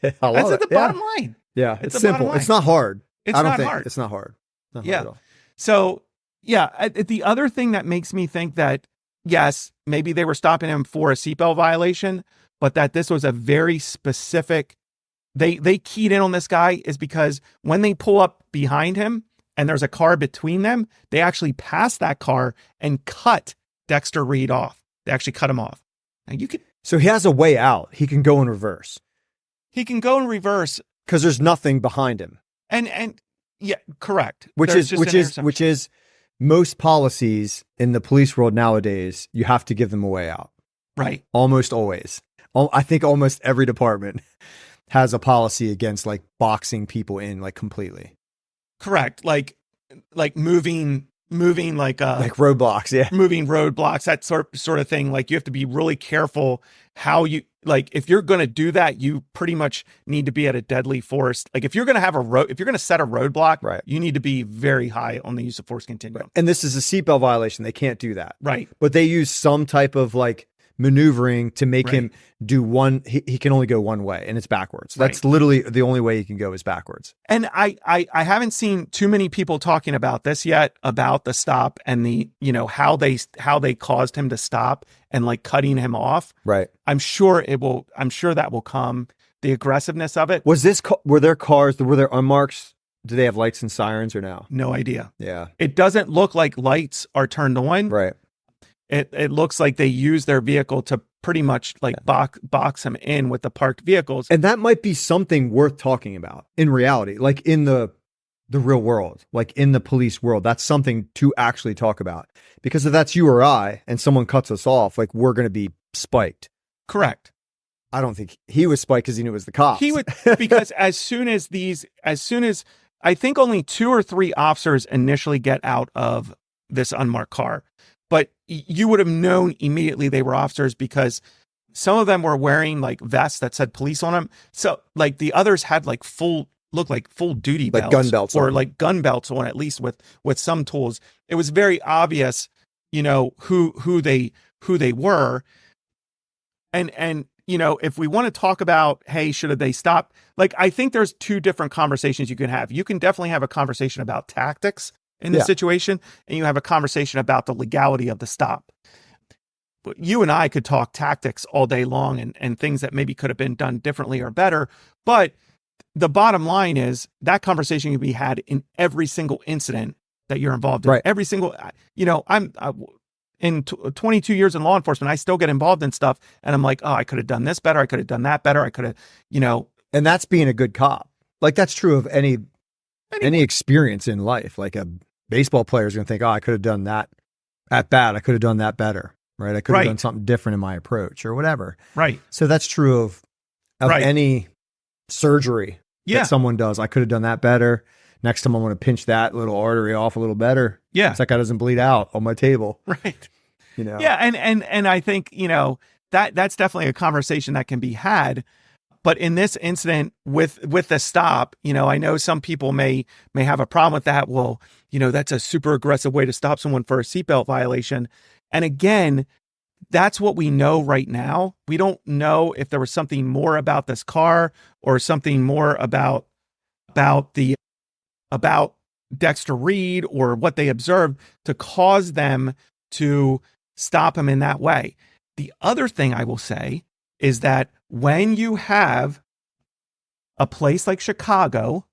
Speaker 2: That's at the bottom line.
Speaker 1: Yeah, it's simple. It's not hard.
Speaker 2: It's
Speaker 1: not
Speaker 2: not
Speaker 1: think
Speaker 2: hard.
Speaker 1: It's not hard. Not hard
Speaker 2: Yeah.
Speaker 1: at all.
Speaker 2: So, the other thing that makes me think that, yes, maybe they were stopping him for a seatbelt violation, but that this was a very specific, they keyed in on this guy is because when they pull up behind him and there's a car between them, they actually pass that car and cut Dexter Reed off. They actually cut him off. And
Speaker 1: So he has a way out. He can go in reverse.
Speaker 2: He can go in reverse
Speaker 1: because there's nothing behind him.
Speaker 2: And yeah, correct.
Speaker 1: Which is most policies in the police world nowadays, you have to give them a way out.
Speaker 2: Right.
Speaker 1: Almost always. I think almost every department has a policy against like boxing people in like completely.
Speaker 2: Correct. Like moving like
Speaker 1: roadblocks. Yeah.
Speaker 2: Moving roadblocks, that sort of thing. Like, you have to be really careful how you, like, if you're going to do that, you pretty much need to be at a deadly force. Like, if you're going to set a roadblock,
Speaker 1: right,
Speaker 2: you need to be very high on the use of force continuum.
Speaker 1: Right. And this is a seatbelt violation. They can't do that.
Speaker 2: Right.
Speaker 1: But they use some type of like maneuvering to make him do one. He can only go one way, and it's backwards. That's literally the only way he can go is backwards.
Speaker 2: And I haven't seen too many people talking about this yet, about the stop and the, how they caused him to stop and like cutting him off.
Speaker 1: Right.
Speaker 2: I'm sure that will come. The aggressiveness of it.
Speaker 1: Were there unmarks? Do they have lights and sirens or no?
Speaker 2: No idea.
Speaker 1: Yeah.
Speaker 2: It doesn't look like lights are turned on.
Speaker 1: Right.
Speaker 2: It looks like they use their vehicle to pretty much like box him in with the parked vehicles.
Speaker 1: And that might be something worth talking about in reality. Like in the the real world, like in the police world. That's something to actually talk about, because if that's you or I and someone cuts us off, like, we're going to be spiked.
Speaker 2: Correct.
Speaker 1: I don't think he was spiked because he knew it was the cops.
Speaker 2: He would, because as soon as I think only 2 or 3 officers initially get out of this unmarked car, but you would have known immediately they were officers because some of them were wearing like vests that said police on them. So like the others had like full duty belts,
Speaker 1: like gun belts,
Speaker 2: or like gun belts on, at least with some tools. It was very obvious, who they were. And if we want to talk about, hey, should they stop? Like, I think there's 2 different conversations you can have. You can definitely have a conversation about tactics in this situation, and you have a conversation about the legality of the stop. But you and I could talk tactics all day long and things that maybe could have been done differently or better. But the bottom line is that conversation can be had in every single incident that you're involved in.
Speaker 1: Right.
Speaker 2: Every single, in 22 years in law enforcement, I still get involved in stuff, and I'm like, oh, I could have done this better. I could have done that better. I could have,
Speaker 1: And that's being a good cop. Like, that's true of any experience in life. Like, a baseball player is going to think, oh, I could have done that at bat. I could have done that better. Right. I could have done something different in my approach or whatever.
Speaker 2: Right.
Speaker 1: So that's true of any surgery that someone does. I could have done that better. Next time I want to pinch that little artery off a little better. Yeah. So that guy doesn't bleed out on my table.
Speaker 2: Right. Yeah. And I think, that's definitely a conversation that can be had. But in this incident with the stop, I know some people may have a problem with that. Well, that's a super aggressive way to stop someone for a seatbelt violation. And again, that's what we know right now. We don't know if there was something more about this car or something more about Dexter Reed or what they observed to cause them to stop him in that way. The other thing I will say is that when you have a place like Chicago,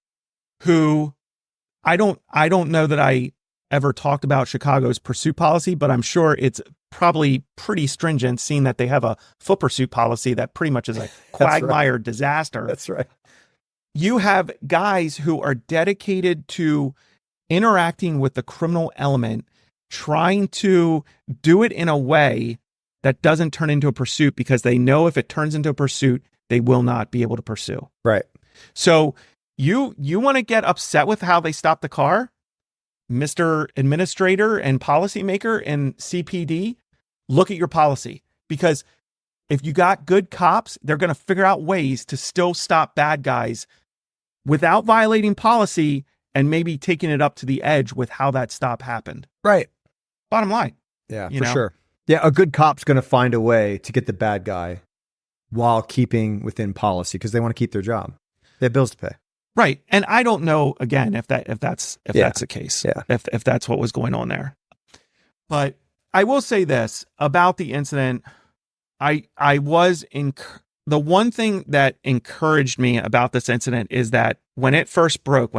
Speaker 2: who I don't know that I ever talked about Chicago's pursuit policy, but I'm sure it's probably pretty stringent, seeing that they have a foot pursuit policy that pretty much is a quagmire disaster.
Speaker 1: That's right.
Speaker 2: You have guys who are dedicated to interacting with the criminal element, trying to do it in a way that doesn't turn into a pursuit, because they know if it turns into a pursuit, they will not be able to pursue.
Speaker 1: Right.
Speaker 2: So you want to get upset with how they stopped the car, Mr. Administrator and policymaker and CPD, look at your policy, because if you got good cops, they're going to figure out ways to still stop bad guys without violating policy and maybe taking it up to the edge with how that stop happened.
Speaker 1: Right.
Speaker 2: Bottom line.
Speaker 1: Yeah, for sure. Yeah, a good cop's going to find a way to get the bad guy while keeping within policy, because they want to keep their job. They have bills to pay.
Speaker 2: Right. And I don't know, again, if that's the case, if that's what was going on there. But I will say this about the incident. I was the one thing that encouraged me about this incident is that when they first broke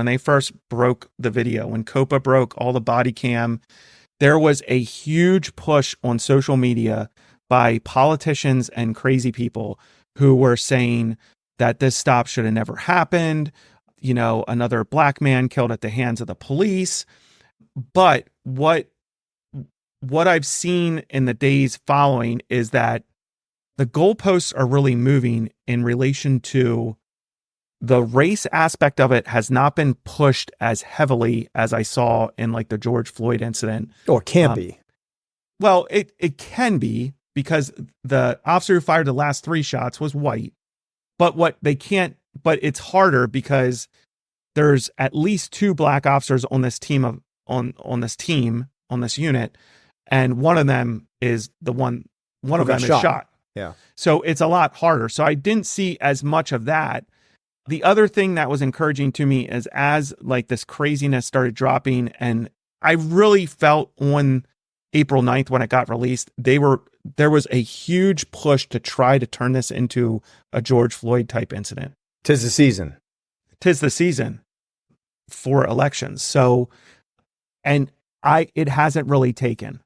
Speaker 2: the video, when COPA broke all the body cam, there was a huge push on social media by politicians and crazy people who were saying that this stop should have never happened. Another black man killed at the hands of the police. But what I've seen in the days following is that the goalposts are really moving in relation to the race aspect of it has not been pushed as heavily as I saw in like the George Floyd incident.
Speaker 1: Or can't be.
Speaker 2: Well, it can be, because the officer who fired the last 3 shots was white. But it's harder because there's at least 2 black officers on this team on this unit, and one of them is one of them is shot.
Speaker 1: Yeah.
Speaker 2: So it's a lot harder. So I didn't see as much of that. The other thing that was encouraging to me is as like this craziness started dropping, and I really felt on April 9th when it got released, there was a huge push to try to turn this into a George Floyd type incident.
Speaker 1: 'Tis the season.
Speaker 2: 'Tis the season for elections. So, and it hasn't really taken.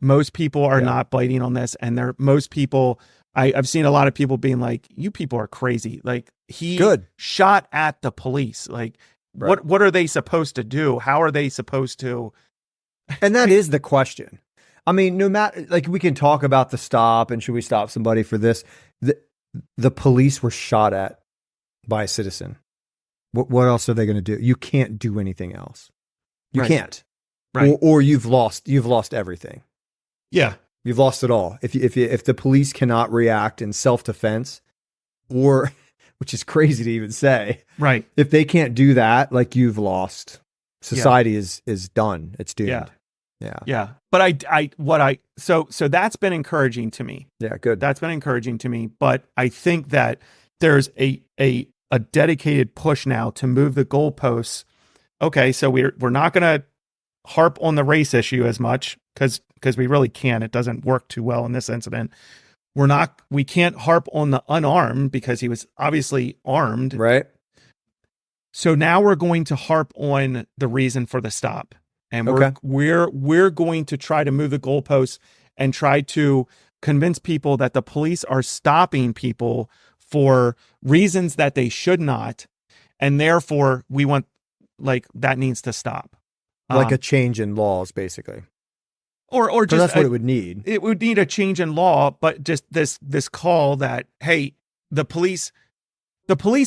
Speaker 2: Most people are not biting on this, and most people, I've seen a lot of people being like, you people are crazy. Like, he shot at the police. Like,
Speaker 1: Right.
Speaker 2: What are they supposed to do? How are they supposed to?
Speaker 1: And that is the question. I mean, no matter, like, we can talk about the stop and should we stop somebody for this? The police were shot at by a citizen. What else are they going to do? You can't do anything else. You
Speaker 2: Right.
Speaker 1: can't.
Speaker 2: Right.
Speaker 1: Or you've lost everything.
Speaker 2: Yeah.
Speaker 1: You've lost it all. If the police cannot react in self-defense, or, which is crazy to even say,
Speaker 2: Right.
Speaker 1: if they can't do that, like, you've lost. Society is done. It's doomed.
Speaker 2: Yeah.
Speaker 1: Yeah.
Speaker 2: Yeah. But so that's been encouraging to me.
Speaker 1: Yeah. Good.
Speaker 2: That's been encouraging to me. But I think that there's a dedicated push now to move the goalposts. Okay, so we're not going to harp on the race issue as much because we really can't. It doesn't work too well in this incident. We can't harp on the unarmed because he was obviously armed.
Speaker 1: Right.
Speaker 2: So now we're going to harp on the reason for the stop. And we're going to try to move the goalposts and try to convince people that the police are stopping people for reasons that they should not. And therefore we want, like, that needs to stop.
Speaker 1: Like a change in laws, basically.
Speaker 2: Or just
Speaker 1: that's what it would need.
Speaker 2: It would need a change in law, but just this call that, hey, the police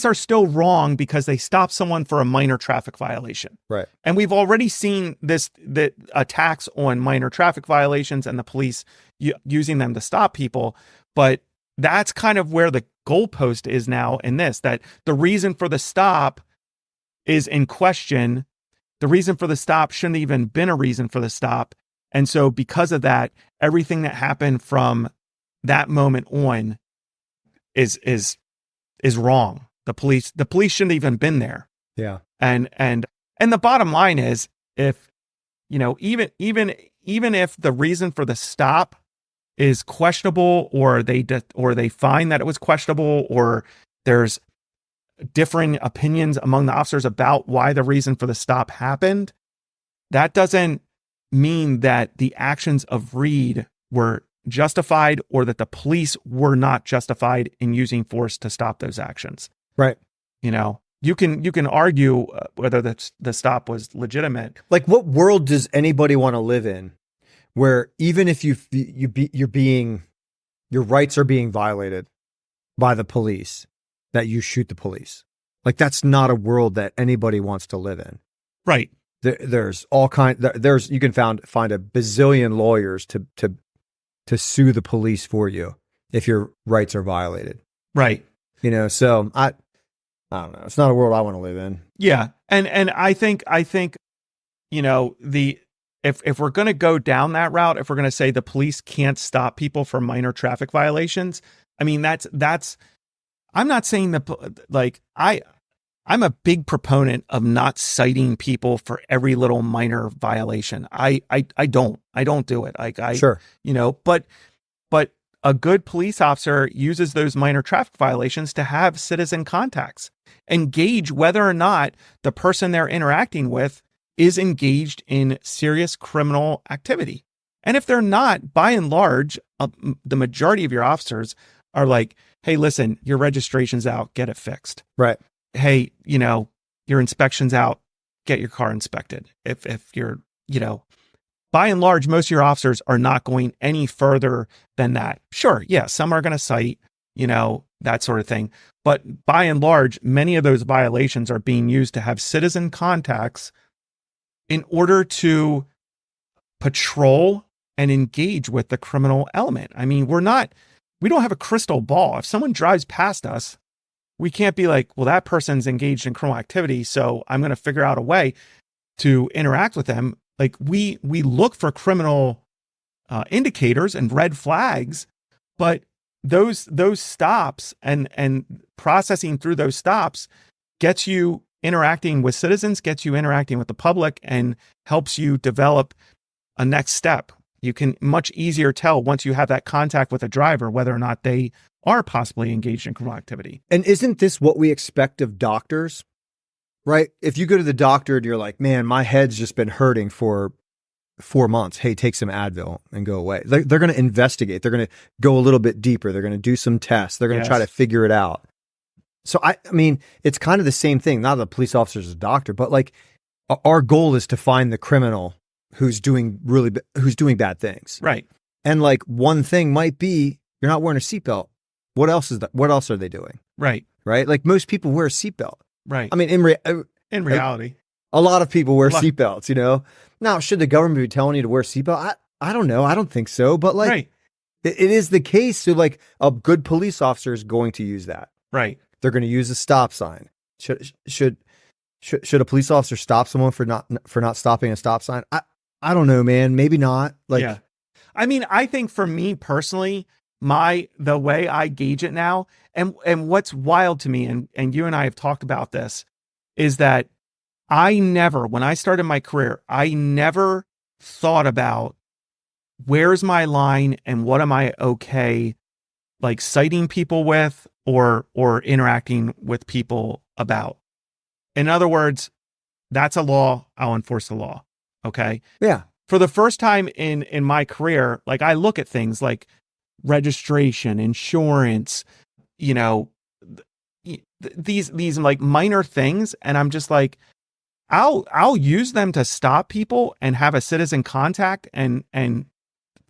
Speaker 2: are still wrong because they stopped someone for a minor traffic violation.
Speaker 1: Right.
Speaker 2: And we've already seen the attacks on minor traffic violations and the police using them to stop people. But that's kind of where the goalpost is now in this, that the reason for the stop is in question. The reason for the stop shouldn't even been a reason for the stop. And so because of that, everything that happened from that moment on is wrong. The police shouldn't even been there.
Speaker 1: Yeah.
Speaker 2: And the bottom line is, if, you know, even if the reason for the stop is questionable, or they find that it was questionable, or there's differing opinions among the officers about why the reason for the stop happened, that doesn't mean that the actions of Reed were justified or that the police were not justified in using force to stop those actions.
Speaker 1: Right.
Speaker 2: You know, you can argue whether the stop was legitimate.
Speaker 1: Like, what world does anybody want to live in where even if your rights are being violated by the police, that you shoot the police? Like, that's not a world that anybody wants to live in.
Speaker 2: Right.
Speaker 1: There's all you can find a bazillion lawyers to sue the police for you if your rights are violated.
Speaker 2: Right.
Speaker 1: You know, so I don't know. It's not a world I want to live in.
Speaker 2: Yeah. And I think, you know, if we're going to go down that route, if we're going to say the police can't stop people for minor traffic violations, I mean, that's, I'm not saying I'm a big proponent of not citing people for every little minor violation. I don't do it.
Speaker 1: Sure.
Speaker 2: You know, but a good police officer uses those minor traffic violations to have citizen contacts and gauge whether or not the person they're interacting with is engaged in serious criminal activity. And if they're not, by and large, the majority of your officers are like, hey, listen, your registration's out, get it fixed.
Speaker 1: Right.
Speaker 2: Hey, you know, your inspection's out, get your car inspected. If you're, you know, by and large, most of your officers are not going any further than that. Sure, yeah, some are going to cite, you know, that sort of thing. But by and large, many of those violations are being used to have citizen contacts in order to patrol and engage with the criminal element. I mean, we don't have a crystal ball. If someone drives past us, we can't be like, well, that person's engaged in criminal activity, so I'm going to figure out a way to interact with them. Like, we look for criminal indicators and red flags, but those stops and processing through those stops gets you interacting with citizens, gets you interacting with the public, and helps you develop a next step. You can much easier tell once you have that contact with a driver whether or not they are possibly engaged in criminal activity.
Speaker 1: And isn't this what we expect of doctors? Right? If you go to the doctor and you're like, man, my head's just been hurting for 4 months. Hey, take some Advil and go away. They're going to investigate. They're going to go a little bit deeper. They're going to do some tests. They're going to try to figure it out. So I mean, it's kind of the same thing. Not that the police officer's a doctor, but like our goal is to find the criminal who's doing bad things.
Speaker 2: Right.
Speaker 1: And like one thing might be you're not wearing a seatbelt. What else is that? What else are they doing?
Speaker 2: Right.
Speaker 1: Right. Like most people wear a seatbelt.
Speaker 2: Right.
Speaker 1: I mean,
Speaker 2: in reality,
Speaker 1: a lot of people wear seatbelts, you know. Now, should the government be telling you to wear a seatbelt? I don't know. I don't think so. But like,
Speaker 2: right.
Speaker 1: it is the case. So like a good police officer is going to use that.
Speaker 2: Right.
Speaker 1: They're going to use a stop sign. Should a police officer stop someone for not stopping a stop sign? I don't know, man. Maybe not. Like,
Speaker 2: yeah. I mean, I think for me personally, the way I gauge it now, and what's wild to me, and you and I have talked about this, is that when I started my career, I never thought about where's my line and what am I okay, like citing people with or interacting with people about. In other words, that's a law. I'll enforce the law. Okay.
Speaker 1: Yeah.
Speaker 2: For the first time in my career, like I look at things like registration, insurance, you know, these like minor things. And I'm just like, I'll use them to stop people and have a citizen contact and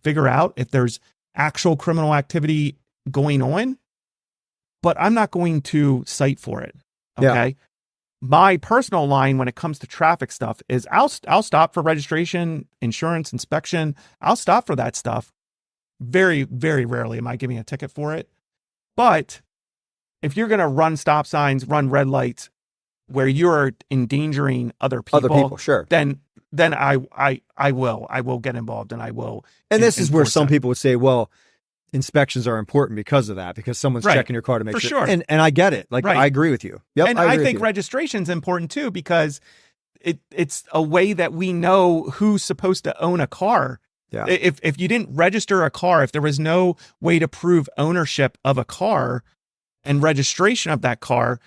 Speaker 2: figure out if there's actual criminal activity going on, but I'm not going to cite for it. Okay. Yeah. My personal line when it comes to traffic stuff is I'll stop for registration, insurance, inspection. I'll stop for that stuff. Very, very rarely am I giving a ticket for it. But if you're going to run stop signs, run red lights where you're endangering other people,
Speaker 1: sure.
Speaker 2: Then I will get involved and I will.
Speaker 1: And this is where some people would say, well, inspections are important because of that, because someone's checking your car to make sure. And I get it. Like, I agree with you. Yep.
Speaker 2: And I think registration's important too, because it's a way that we know who's supposed to own a car.
Speaker 1: Yeah.
Speaker 2: If you didn't register a car, if there was no way to prove ownership of a car and registration of that car,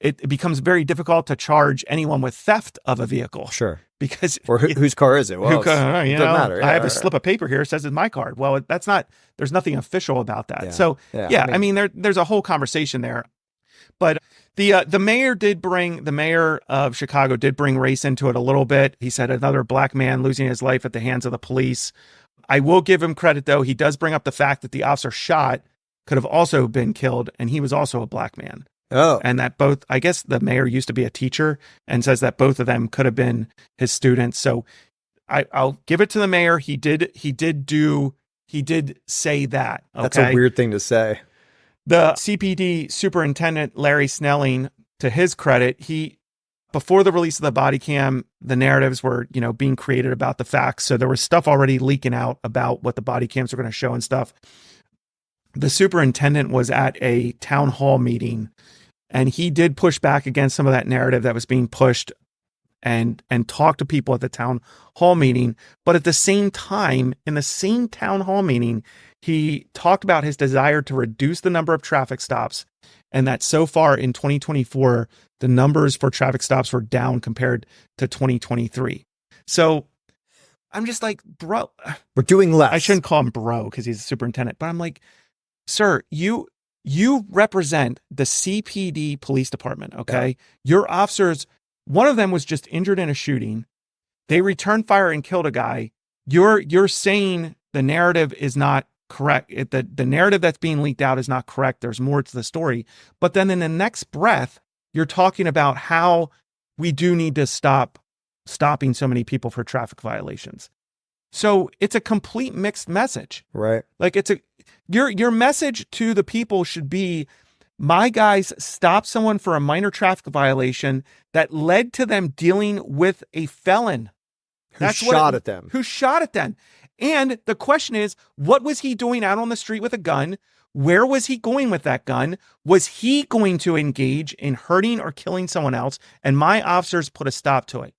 Speaker 2: it becomes very difficult to charge anyone with theft of a vehicle.
Speaker 1: Sure.
Speaker 2: Because
Speaker 1: whose car is it? Well,
Speaker 2: it doesn't matter.
Speaker 1: Yeah,
Speaker 2: I have a slip of paper here that says it's my car. Well, there's nothing official about that.
Speaker 1: Yeah.
Speaker 2: So I mean there's a whole conversation there. But the mayor of Chicago did bring race into it a little bit. He said another black man losing his life at the hands of the police. I will give him credit though. He does bring up the fact that the officer shot could have also been killed, and he was also a black man.
Speaker 1: Oh.
Speaker 2: And that I guess the mayor used to be a teacher, and says that both of them could have been his students. So I'll give it to the mayor. He did say that. Okay?
Speaker 1: That's a weird thing to say.
Speaker 2: The CPD superintendent, Larry Snelling, to his credit, before the release of the body cam, the narratives were, being created about the facts. So there was stuff already leaking out about what the body cams were going to show and stuff. The superintendent was at a town hall meeting, and he did push back against some of that narrative that was being pushed and talk to people at the town hall meeting. But at the same time, in the same town hall meeting, he talked about his desire to reduce the number of traffic stops, and that so far in 2024, the numbers for traffic stops were down compared to 2023. So I'm just like, bro,
Speaker 1: we're doing less.
Speaker 2: I shouldn't call him bro because he's a superintendent, but I'm like, sir, you represent the CPD police department, okay? Yeah. Your officers, one of them was just injured in a shooting. They returned fire and killed a guy. You're saying the narrative is not correct. The narrative that's being leaked out is not correct. There's more to the story. But then in the next breath, you're talking about how we do need to stopping so many people for traffic violations. So it's a complete mixed message.
Speaker 1: Right.
Speaker 2: Like your message to the people should be, my guys stopped someone for a minor traffic violation that led to them dealing with a felon.
Speaker 1: Who shot at them.
Speaker 2: And the question is, what was he doing out on the street with a gun? Where was he going with that gun? Was he going to engage in hurting or killing someone else? And my officers put a stop to it.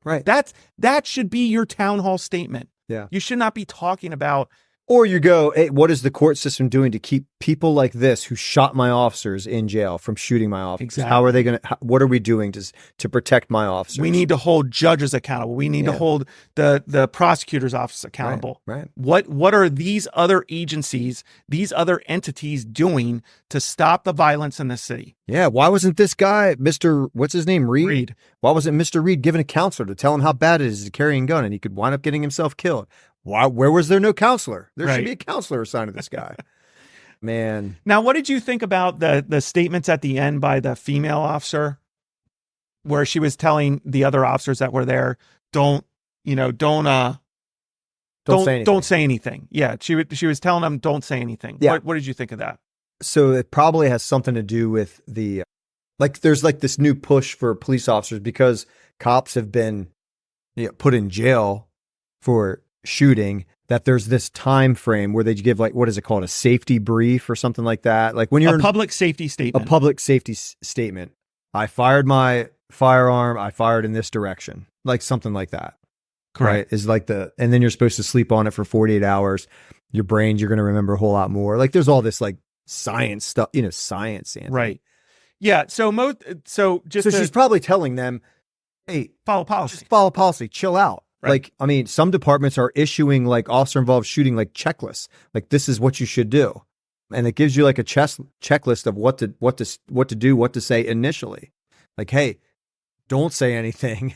Speaker 1: Right.
Speaker 2: That should be your town hall statement.
Speaker 1: Yeah.
Speaker 2: You should not be talking about
Speaker 1: Or you go, hey, what is the court system doing to keep people like this who shot my officers in jail from shooting my officers?
Speaker 2: Exactly.
Speaker 1: How are they going to, what are we doing to protect my officers?
Speaker 2: We need to hold judges accountable. We need to hold the prosecutor's office accountable.
Speaker 1: Right.
Speaker 2: What are these other agencies, these other entities doing to stop the violence in the city?
Speaker 1: Yeah. Why wasn't this guy, what's his name? Reed? Why wasn't Mr. Reed given a counselor to tell him how bad it is to carry a gun and he could wind up getting himself killed? Where was there no counselor? There should be a counselor assigned to this guy. Man.
Speaker 2: Now, what did you think about the statements at the end by the female officer where she was telling the other officers that were there, don't say anything. Yeah. She was telling them, don't say anything.
Speaker 1: Yeah.
Speaker 2: What did you think of that?
Speaker 1: So it probably has something to do with there's this new push for police officers because cops have been put in jail for shooting, that there's this time frame where they give what is it called, a safety brief or something like that, like when you're
Speaker 2: a public safety statement.
Speaker 1: Statement. I fired my firearm, I fired in this direction, like something like that.
Speaker 2: Correct.
Speaker 1: Right? Is and then you're supposed to sleep on it for 48 hours. Your brain, you're going to remember a whole lot more. Like there's all this science stuff, science, Anthony.
Speaker 2: Right. Yeah. So
Speaker 1: she's probably telling them, hey,
Speaker 2: follow policy.
Speaker 1: Just follow policy. Chill out.
Speaker 2: Right.
Speaker 1: Some departments are issuing officer involved shooting checklists. This is what you should do, and it gives you a checklist of what to do, what to say initially. Hey, don't say anything.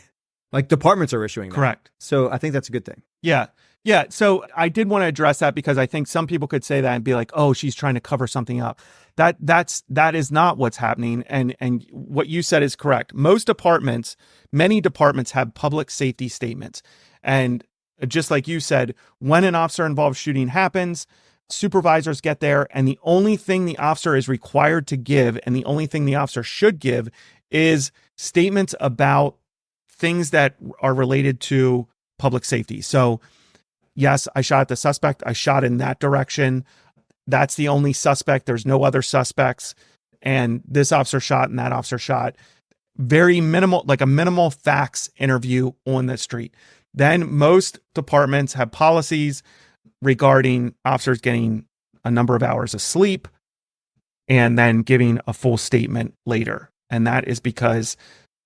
Speaker 1: Departments are issuing that.
Speaker 2: Correct.
Speaker 1: So I think that's a good thing.
Speaker 2: Yeah. Yeah. So I did want to address that because I think some people could say that and be like, oh, she's trying to cover something up. That is not what's happening. And what you said is correct. Many departments have public safety statements. And just like you said, when an officer involved shooting happens, supervisors get there, and the only thing the officer is required to give, and the only thing the officer should give, is statements about things that are related to public safety. So yes, I shot at the suspect. I shot in that direction. That's the only suspect. There's no other suspects. And this officer shot and that officer shot. Very minimal, a minimal facts interview on the street. Then most departments have policies regarding officers getting a number of hours of sleep and then giving a full statement later. And that is because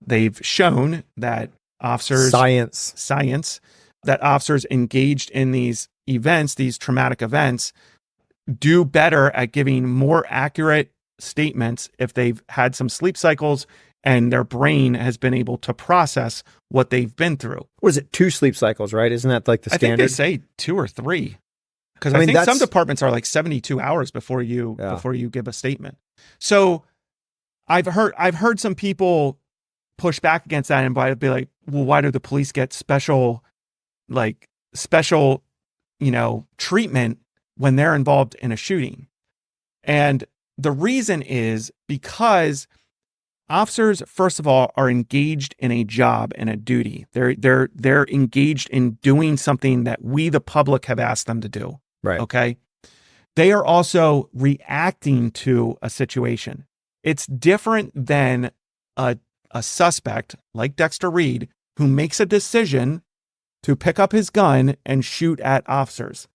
Speaker 2: they've shown that science, that officers engaged in these events, these traumatic events, do better at giving more accurate statements if they've had some sleep cycles and their brain has been able to process what they've been through.
Speaker 1: What is it? 2 sleep cycles, right? Isn't that the standard?
Speaker 2: I think they say 2 or 3. Because I think some departments are 72 hours before you give a statement. So I've heard some people push back against that and be like, well, why do the police get special treatment when they're involved in a shooting? And the reason is because officers, first of all, are engaged in a job and a duty. They're engaged in doing something that we, the public, have asked them to do.
Speaker 1: Right.
Speaker 2: Okay. They are also reacting to a situation. It's different than a suspect like Dexter Reed who makes a decision to pick up his gun and shoot at officers.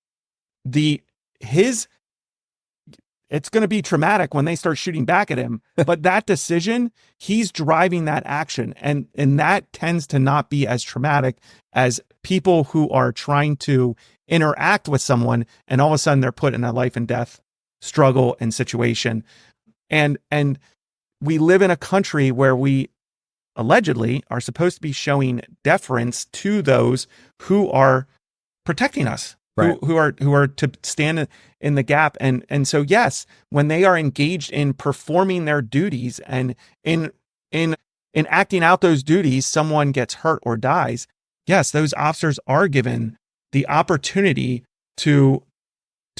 Speaker 2: It's going to be traumatic when they start shooting back at him, but that decision, he's driving that action. And that tends to not be as traumatic as people who are trying to interact with someone and all of a sudden they're put in a life and death struggle and situation. And we live in a country where we allegedly are supposed to be showing deference to those who are protecting us. Right. Who are to stand in the gap. And so, yes, when they are engaged in performing their duties and in acting out those duties, someone gets hurt or dies. Yes, those officers are given the opportunity to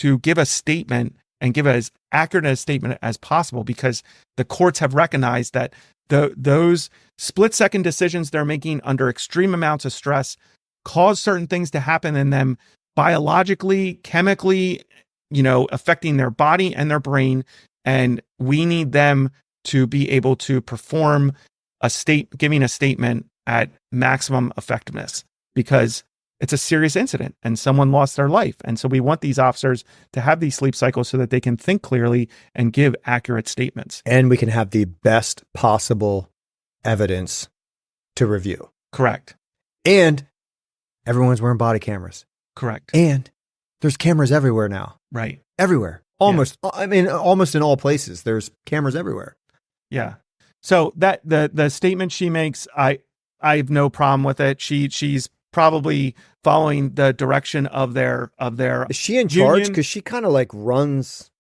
Speaker 2: give a statement and give as accurate a statement as possible, because the courts have recognized that those split-second decisions they're making under extreme amounts of stress cause certain things to happen in them biologically, chemically, affecting their body and their brain. And we need them to be able to perform giving a statement at maximum effectiveness, because it's a serious incident and someone lost their life. And so we want these officers to have these sleep cycles so that they can think clearly and give accurate statements.
Speaker 1: And we can have the best possible evidence to review.
Speaker 2: Correct.
Speaker 1: And everyone's wearing body cameras.
Speaker 2: Correct.
Speaker 1: And there's cameras everywhere now.
Speaker 2: Right.
Speaker 1: Everywhere. Almost. Yeah. I mean, almost in all places, there's cameras everywhere.
Speaker 2: Yeah. So that the statement she makes, I have no problem with it. She's probably following the direction of their
Speaker 1: Is she in charge? Because she kind of like runs.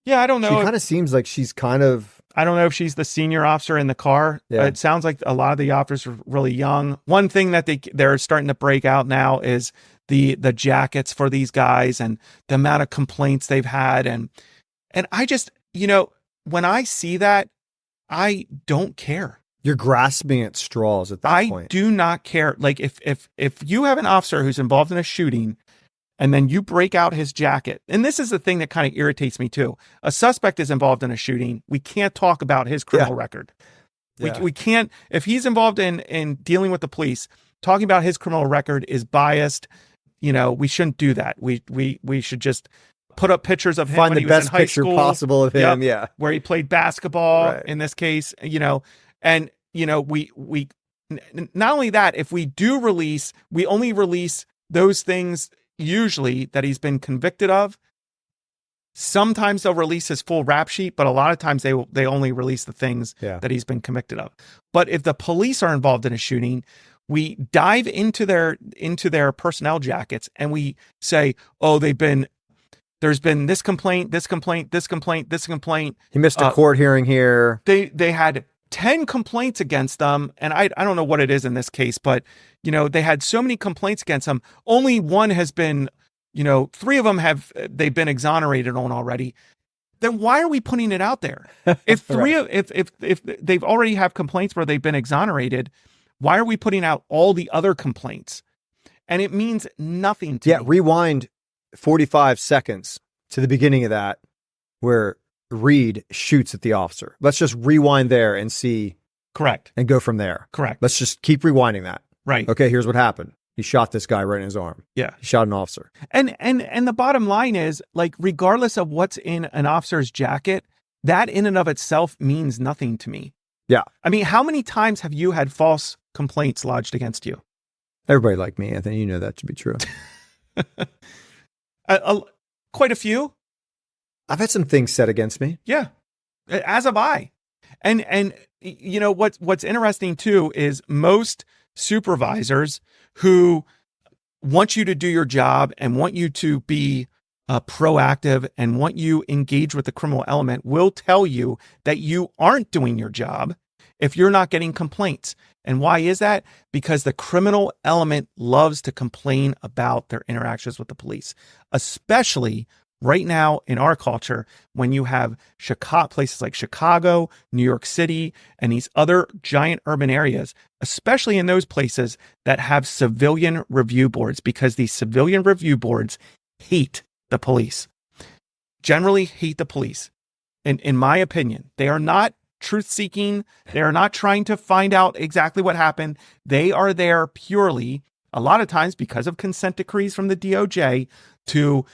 Speaker 2: Yeah, I don't know.
Speaker 1: She kind of seems like she's kind of.
Speaker 2: I don't know if she's the senior officer in the car.
Speaker 1: Yeah.
Speaker 2: It sounds like a lot of the officers are really young. One thing that they're starting to break out now is the jackets for these guys and the amount of complaints they've had. And I just, when I see that, I don't care.
Speaker 1: You're grasping at straws at that point.
Speaker 2: I do not care. Like if you have an officer who's involved in a shooting and then you break out his jacket, and this is the thing that kind of irritates me too. A suspect is involved in a shooting. We can't talk about his criminal record. Yeah. We can't, if he's involved in dealing with the police, talking about his criminal record is biased. We shouldn't do that. We should just put up pictures of him
Speaker 1: find
Speaker 2: when
Speaker 1: the
Speaker 2: he was
Speaker 1: best
Speaker 2: in high
Speaker 1: picture
Speaker 2: school,
Speaker 1: possible of him. Yeah.
Speaker 2: Where he played basketball
Speaker 1: right.
Speaker 2: in this case, and we not only that, if we do release, we only release those things usually that he's been convicted of. Sometimes they'll release his full rap sheet, but a lot of times they only release the things that he's been convicted of. But if the police are involved in a shooting, we dive into their personnel jackets and we say, oh, there's been this complaint, this complaint, this complaint, this complaint.
Speaker 1: He missed a court hearing here.
Speaker 2: They had 10 complaints against them. And I don't know what it is in this case, but they had so many complaints against them. Only one has been, 3 of them they've been exonerated on already. Then why are we putting it out there? If if they've already have complaints where they've been exonerated, why are we putting out all the other complaints? And it means nothing to me.
Speaker 1: Rewind 45 seconds to the beginning of that where Reed shoots at the officer. Let's just rewind there and see.
Speaker 2: Correct.
Speaker 1: And go from there.
Speaker 2: Correct.
Speaker 1: Let's just keep rewinding that.
Speaker 2: Right.
Speaker 1: Okay, here's what happened. He shot this guy right in his arm.
Speaker 2: Yeah.
Speaker 1: He shot an officer.
Speaker 2: And the bottom line is, like, regardless of what's in an officer's jacket, that in and of itself means nothing to me.
Speaker 1: Yeah.
Speaker 2: I mean, how many times have you had false complaints lodged against you?
Speaker 1: Everybody like me, Anthony. You know that to be true.
Speaker 2: Quite a few.
Speaker 1: I've had some things said against me.
Speaker 2: Yeah, as have I. And what's interesting too is most supervisors who want you to do your job and want you to be proactive and want you engaged with the criminal element will tell you that you aren't doing your job if you're not getting complaints. And why is that? Because the criminal element loves to complain about their interactions with the police, especially right now in our culture, when you have places like Chicago, New York City, and these other giant urban areas, especially in those places that have civilian review boards, because these civilian review boards hate the police, generally hate the police. And in my opinion, they are not truth-seeking. They are not trying to find out exactly what happened. They are there purely, a lot of times because of consent decrees from the DOJ, to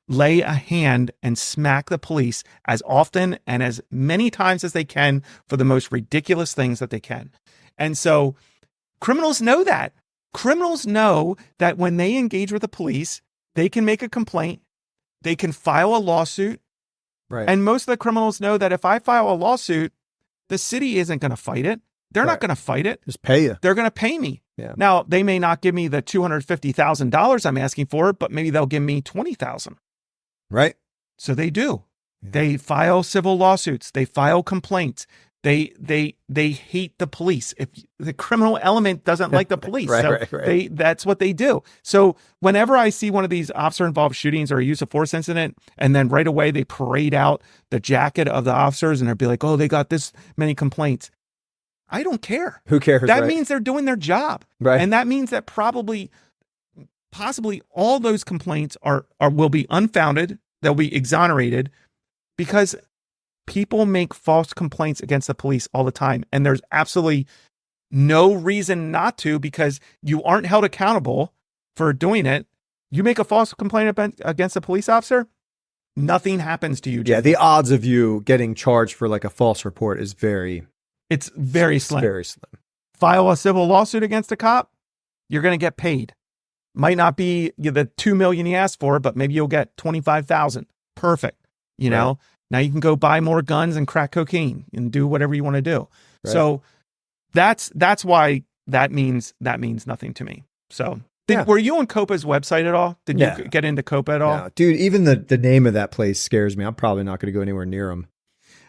Speaker 2: lay a hand and smack the police as often and as many times as they can for the most ridiculous things that they can. And so criminals know that. Criminals know that when they engage with the police, they can make a complaint, they can file a lawsuit.
Speaker 1: Right.
Speaker 2: And most of the criminals know that if I file a lawsuit, the city isn't going to fight it. They're not going to fight it.
Speaker 1: Just pay you.
Speaker 2: They're going to pay me.
Speaker 1: Yeah.
Speaker 2: Now, they may not give me the $250,000 I'm asking for, but maybe they'll give me $20,000.
Speaker 1: Right.
Speaker 2: So they do. Yeah. They file civil lawsuits. They file complaints. They hate the police. If the criminal element doesn't like the police, right. That's what they do. So whenever I see one of these officer-involved shootings or a use of force incident, and then right away they parade out the jacket of the officers and they'll be like, "Oh, they got this many complaints." I don't care.
Speaker 1: Who cares?
Speaker 2: That means they're doing their job,
Speaker 1: right?
Speaker 2: And that means that possibly all those complaints will be unfounded. They'll be exonerated because people make false complaints against the police all the time. And there's absolutely no reason not to, because you aren't held accountable for doing it. You make a false complaint against a police officer, nothing happens to you, Jim.
Speaker 1: Yeah, the odds of you getting charged for like a false report is
Speaker 2: it's very slim.
Speaker 1: Very slim.
Speaker 2: File a civil lawsuit against a cop, you're going to get paid. Might not be the $2 million you asked for, but maybe you'll get $25,000. Perfect. You know, now you can go buy more guns and crack cocaine and do whatever you want to do. Right. So that's why that means nothing to me. So were you on COPA's website at all? Did you get into COPA at all?
Speaker 1: No, dude, even the name of that place scares me. I'm probably not going to go anywhere near them.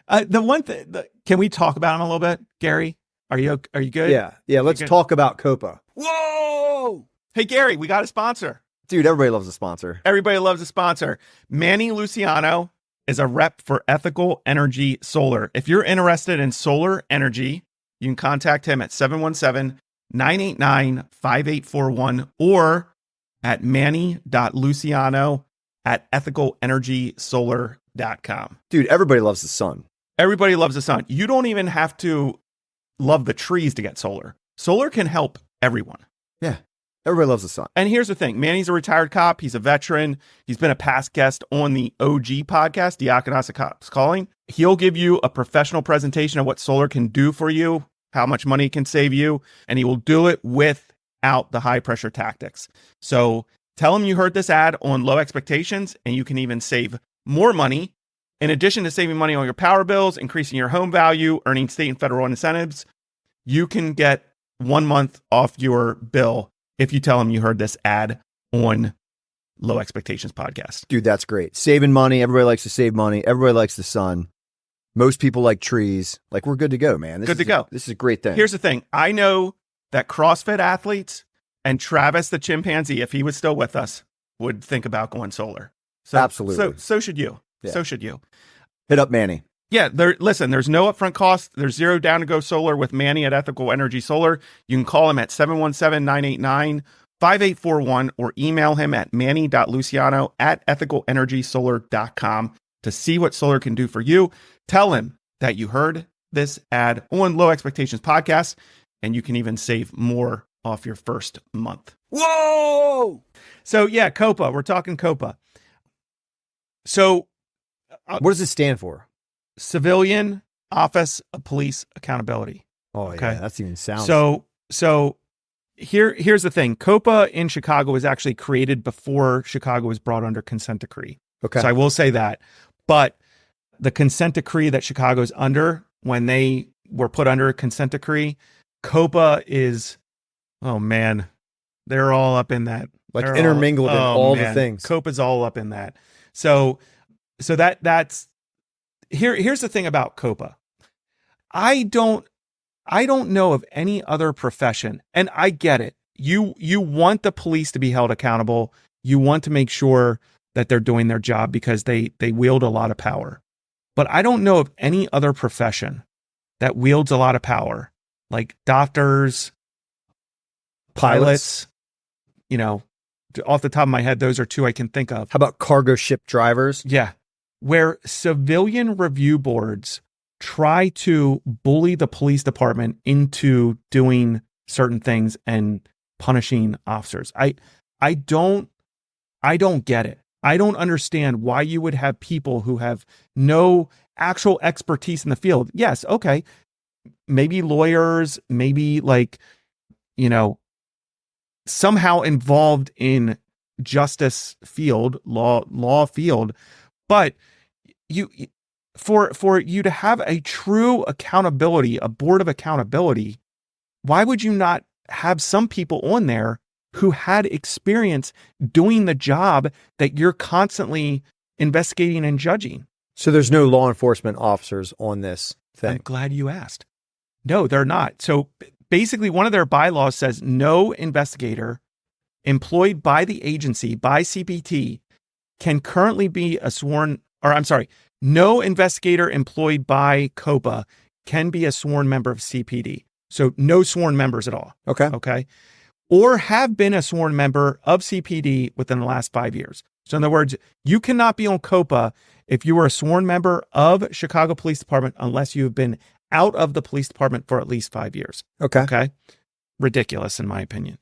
Speaker 2: The one thing, can we talk about them a little bit, Gary? Are you good?
Speaker 1: Yeah. Let's talk about COPA.
Speaker 2: Whoa! Hey, Gary, we got a sponsor.
Speaker 1: Dude, everybody loves a sponsor.
Speaker 2: Everybody loves a sponsor. Manny Luciano is a rep for Ethical Energy Solar. If you're interested in solar energy, you can contact him at 717-989-5841 or at manny.luciano@ethicalenergysolar.com.
Speaker 1: Dude, everybody loves the sun.
Speaker 2: Everybody loves the sun. You don't even have to love the trees to get solar. Solar can help everyone.
Speaker 1: Yeah. Everybody loves the sun.
Speaker 2: And here's the thing. Manny's a retired cop. He's a veteran. He's been a past guest on the OG podcast, Diakonos Cops Calling. He'll give you a professional presentation of what solar can do for you, how much money it can save you, and he will do it without the high pressure tactics. So tell him you heard this ad on Low Expectations, and you can even save more money. In addition to saving money on your power bills, increasing your home value, earning state and federal incentives, you can get 1 month off your bill if you tell him you heard this ad on Low Expectations podcast.
Speaker 1: Dude, that's great. Saving money. Everybody likes to save money. Everybody likes the sun. Most people like trees. Like, we're good to go, man. This is a great thing.
Speaker 2: Here's the thing. I know that CrossFit athletes and Travis the chimpanzee, if he was still with us, would think about going solar. So,
Speaker 1: absolutely.
Speaker 2: So should you.
Speaker 1: Yeah.
Speaker 2: So should you.
Speaker 1: Hit up Manny.
Speaker 2: Yeah, listen, there's no upfront cost. There's zero down to go solar with Manny at Ethical Energy Solar. You can call him at 717-989-5841 or email him at manny.luciano@ethicalenergysolar.com to see what solar can do for you. Tell him that you heard this ad on Low Expectations podcast, and you can even save more off your first month.
Speaker 1: Whoa!
Speaker 2: So yeah, COPA. We're talking COPA. So
Speaker 1: what does it stand for?
Speaker 2: Civilian Office of Police Accountability.
Speaker 1: Oh,
Speaker 2: okay.
Speaker 1: Yeah, that's even sounds.
Speaker 2: So here's the thing. COPA in Chicago was actually created before Chicago was brought under consent decree.
Speaker 1: Okay.
Speaker 2: So I will say that. But the consent decree that Chicago's under, when they were put under a consent decree, COPA is, oh man, they're all up in that.
Speaker 1: Like intermingled in all the things.
Speaker 2: COPA's all up in that. So that's here's the thing about COPA. I don't know of any other profession, and I get it. You want the police to be held accountable. You want to make sure that they're doing their job because they wield a lot of power. But I don't know of any other profession that wields a lot of power, like doctors, pilots. You know, off the top of my head, those are two I can think of.
Speaker 1: How about cargo ship drivers?
Speaker 2: Yeah. Where civilian review boards try to bully the police department into doing certain things and punishing officers. I don't get it. I don't understand why you would have people who have no actual expertise in the field. Yes, okay. Maybe lawyers, maybe somehow involved in justice field, law field, but for you to have a true accountability, a board of accountability, why would you not have some people on there who had experience doing the job that you're constantly investigating and judging?
Speaker 1: So there's no law enforcement officers on this thing.
Speaker 2: I'm glad you asked. No, they're not. So basically, one of their bylaws says no investigator employed by the agency, by CPT, can currently be no investigator employed by COPA can be a sworn member of CPD. So no sworn members at all. Okay. Or have been a sworn member of CPD within the last 5 years. So in other words, you cannot be on COPA if you were a sworn member of Chicago Police Department unless you have been out of the police department for at least 5 years.
Speaker 1: Okay.
Speaker 2: Ridiculous, in my opinion.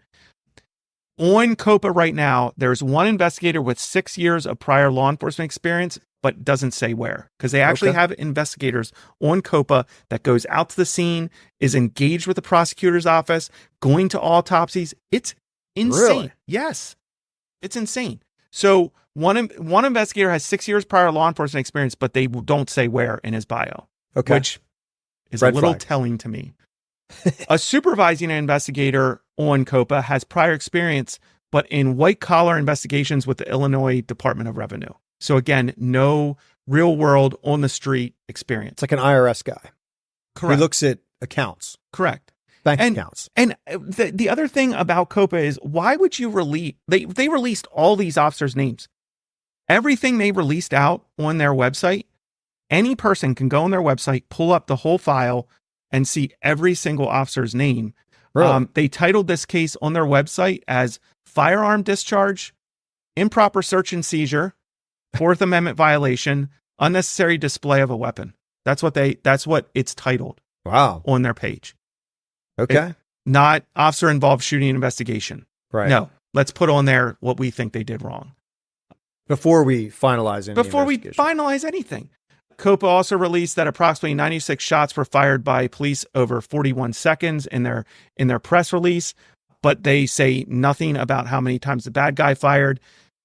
Speaker 2: On COPA right now, there's one investigator with 6 years of prior law enforcement experience, but doesn't say where, because they actually have investigators on COPA that goes out to the scene, is engaged with the prosecutor's office, going to autopsies. It's insane.
Speaker 1: Really?
Speaker 2: Yes, it's insane. So one investigator has 6 years prior law enforcement experience, but they don't say where in his bio, which is
Speaker 1: Red
Speaker 2: a little
Speaker 1: flag.
Speaker 2: telling to me. A supervising investigator on COPA has prior experience, but in white-collar investigations with the Illinois Department of Revenue. So again, no real-world, on-the-street experience.
Speaker 1: It's like an IRS guy.
Speaker 2: Correct.
Speaker 1: He looks at accounts.
Speaker 2: Correct.
Speaker 1: Bank accounts.
Speaker 2: And the other thing about COPA is, why would you release... They released all these officers' names. Everything they released out on their website, any person can go on their website, pull up the whole file, and see every single officer's name.
Speaker 1: Really?
Speaker 2: They titled this case on their website as firearm discharge, improper search and seizure, Fourth Amendment violation, unnecessary display of a weapon. That's what it's titled.
Speaker 1: Wow.
Speaker 2: On their page.
Speaker 1: Okay.
Speaker 2: Not officer involved shooting investigation.
Speaker 1: Right.
Speaker 2: No, let's put on there what we think they did wrong.
Speaker 1: Before we finalize
Speaker 2: anything. COPA also released that approximately 96 shots were fired by police over 41 seconds in their press release, but they say nothing about how many times the bad guy fired.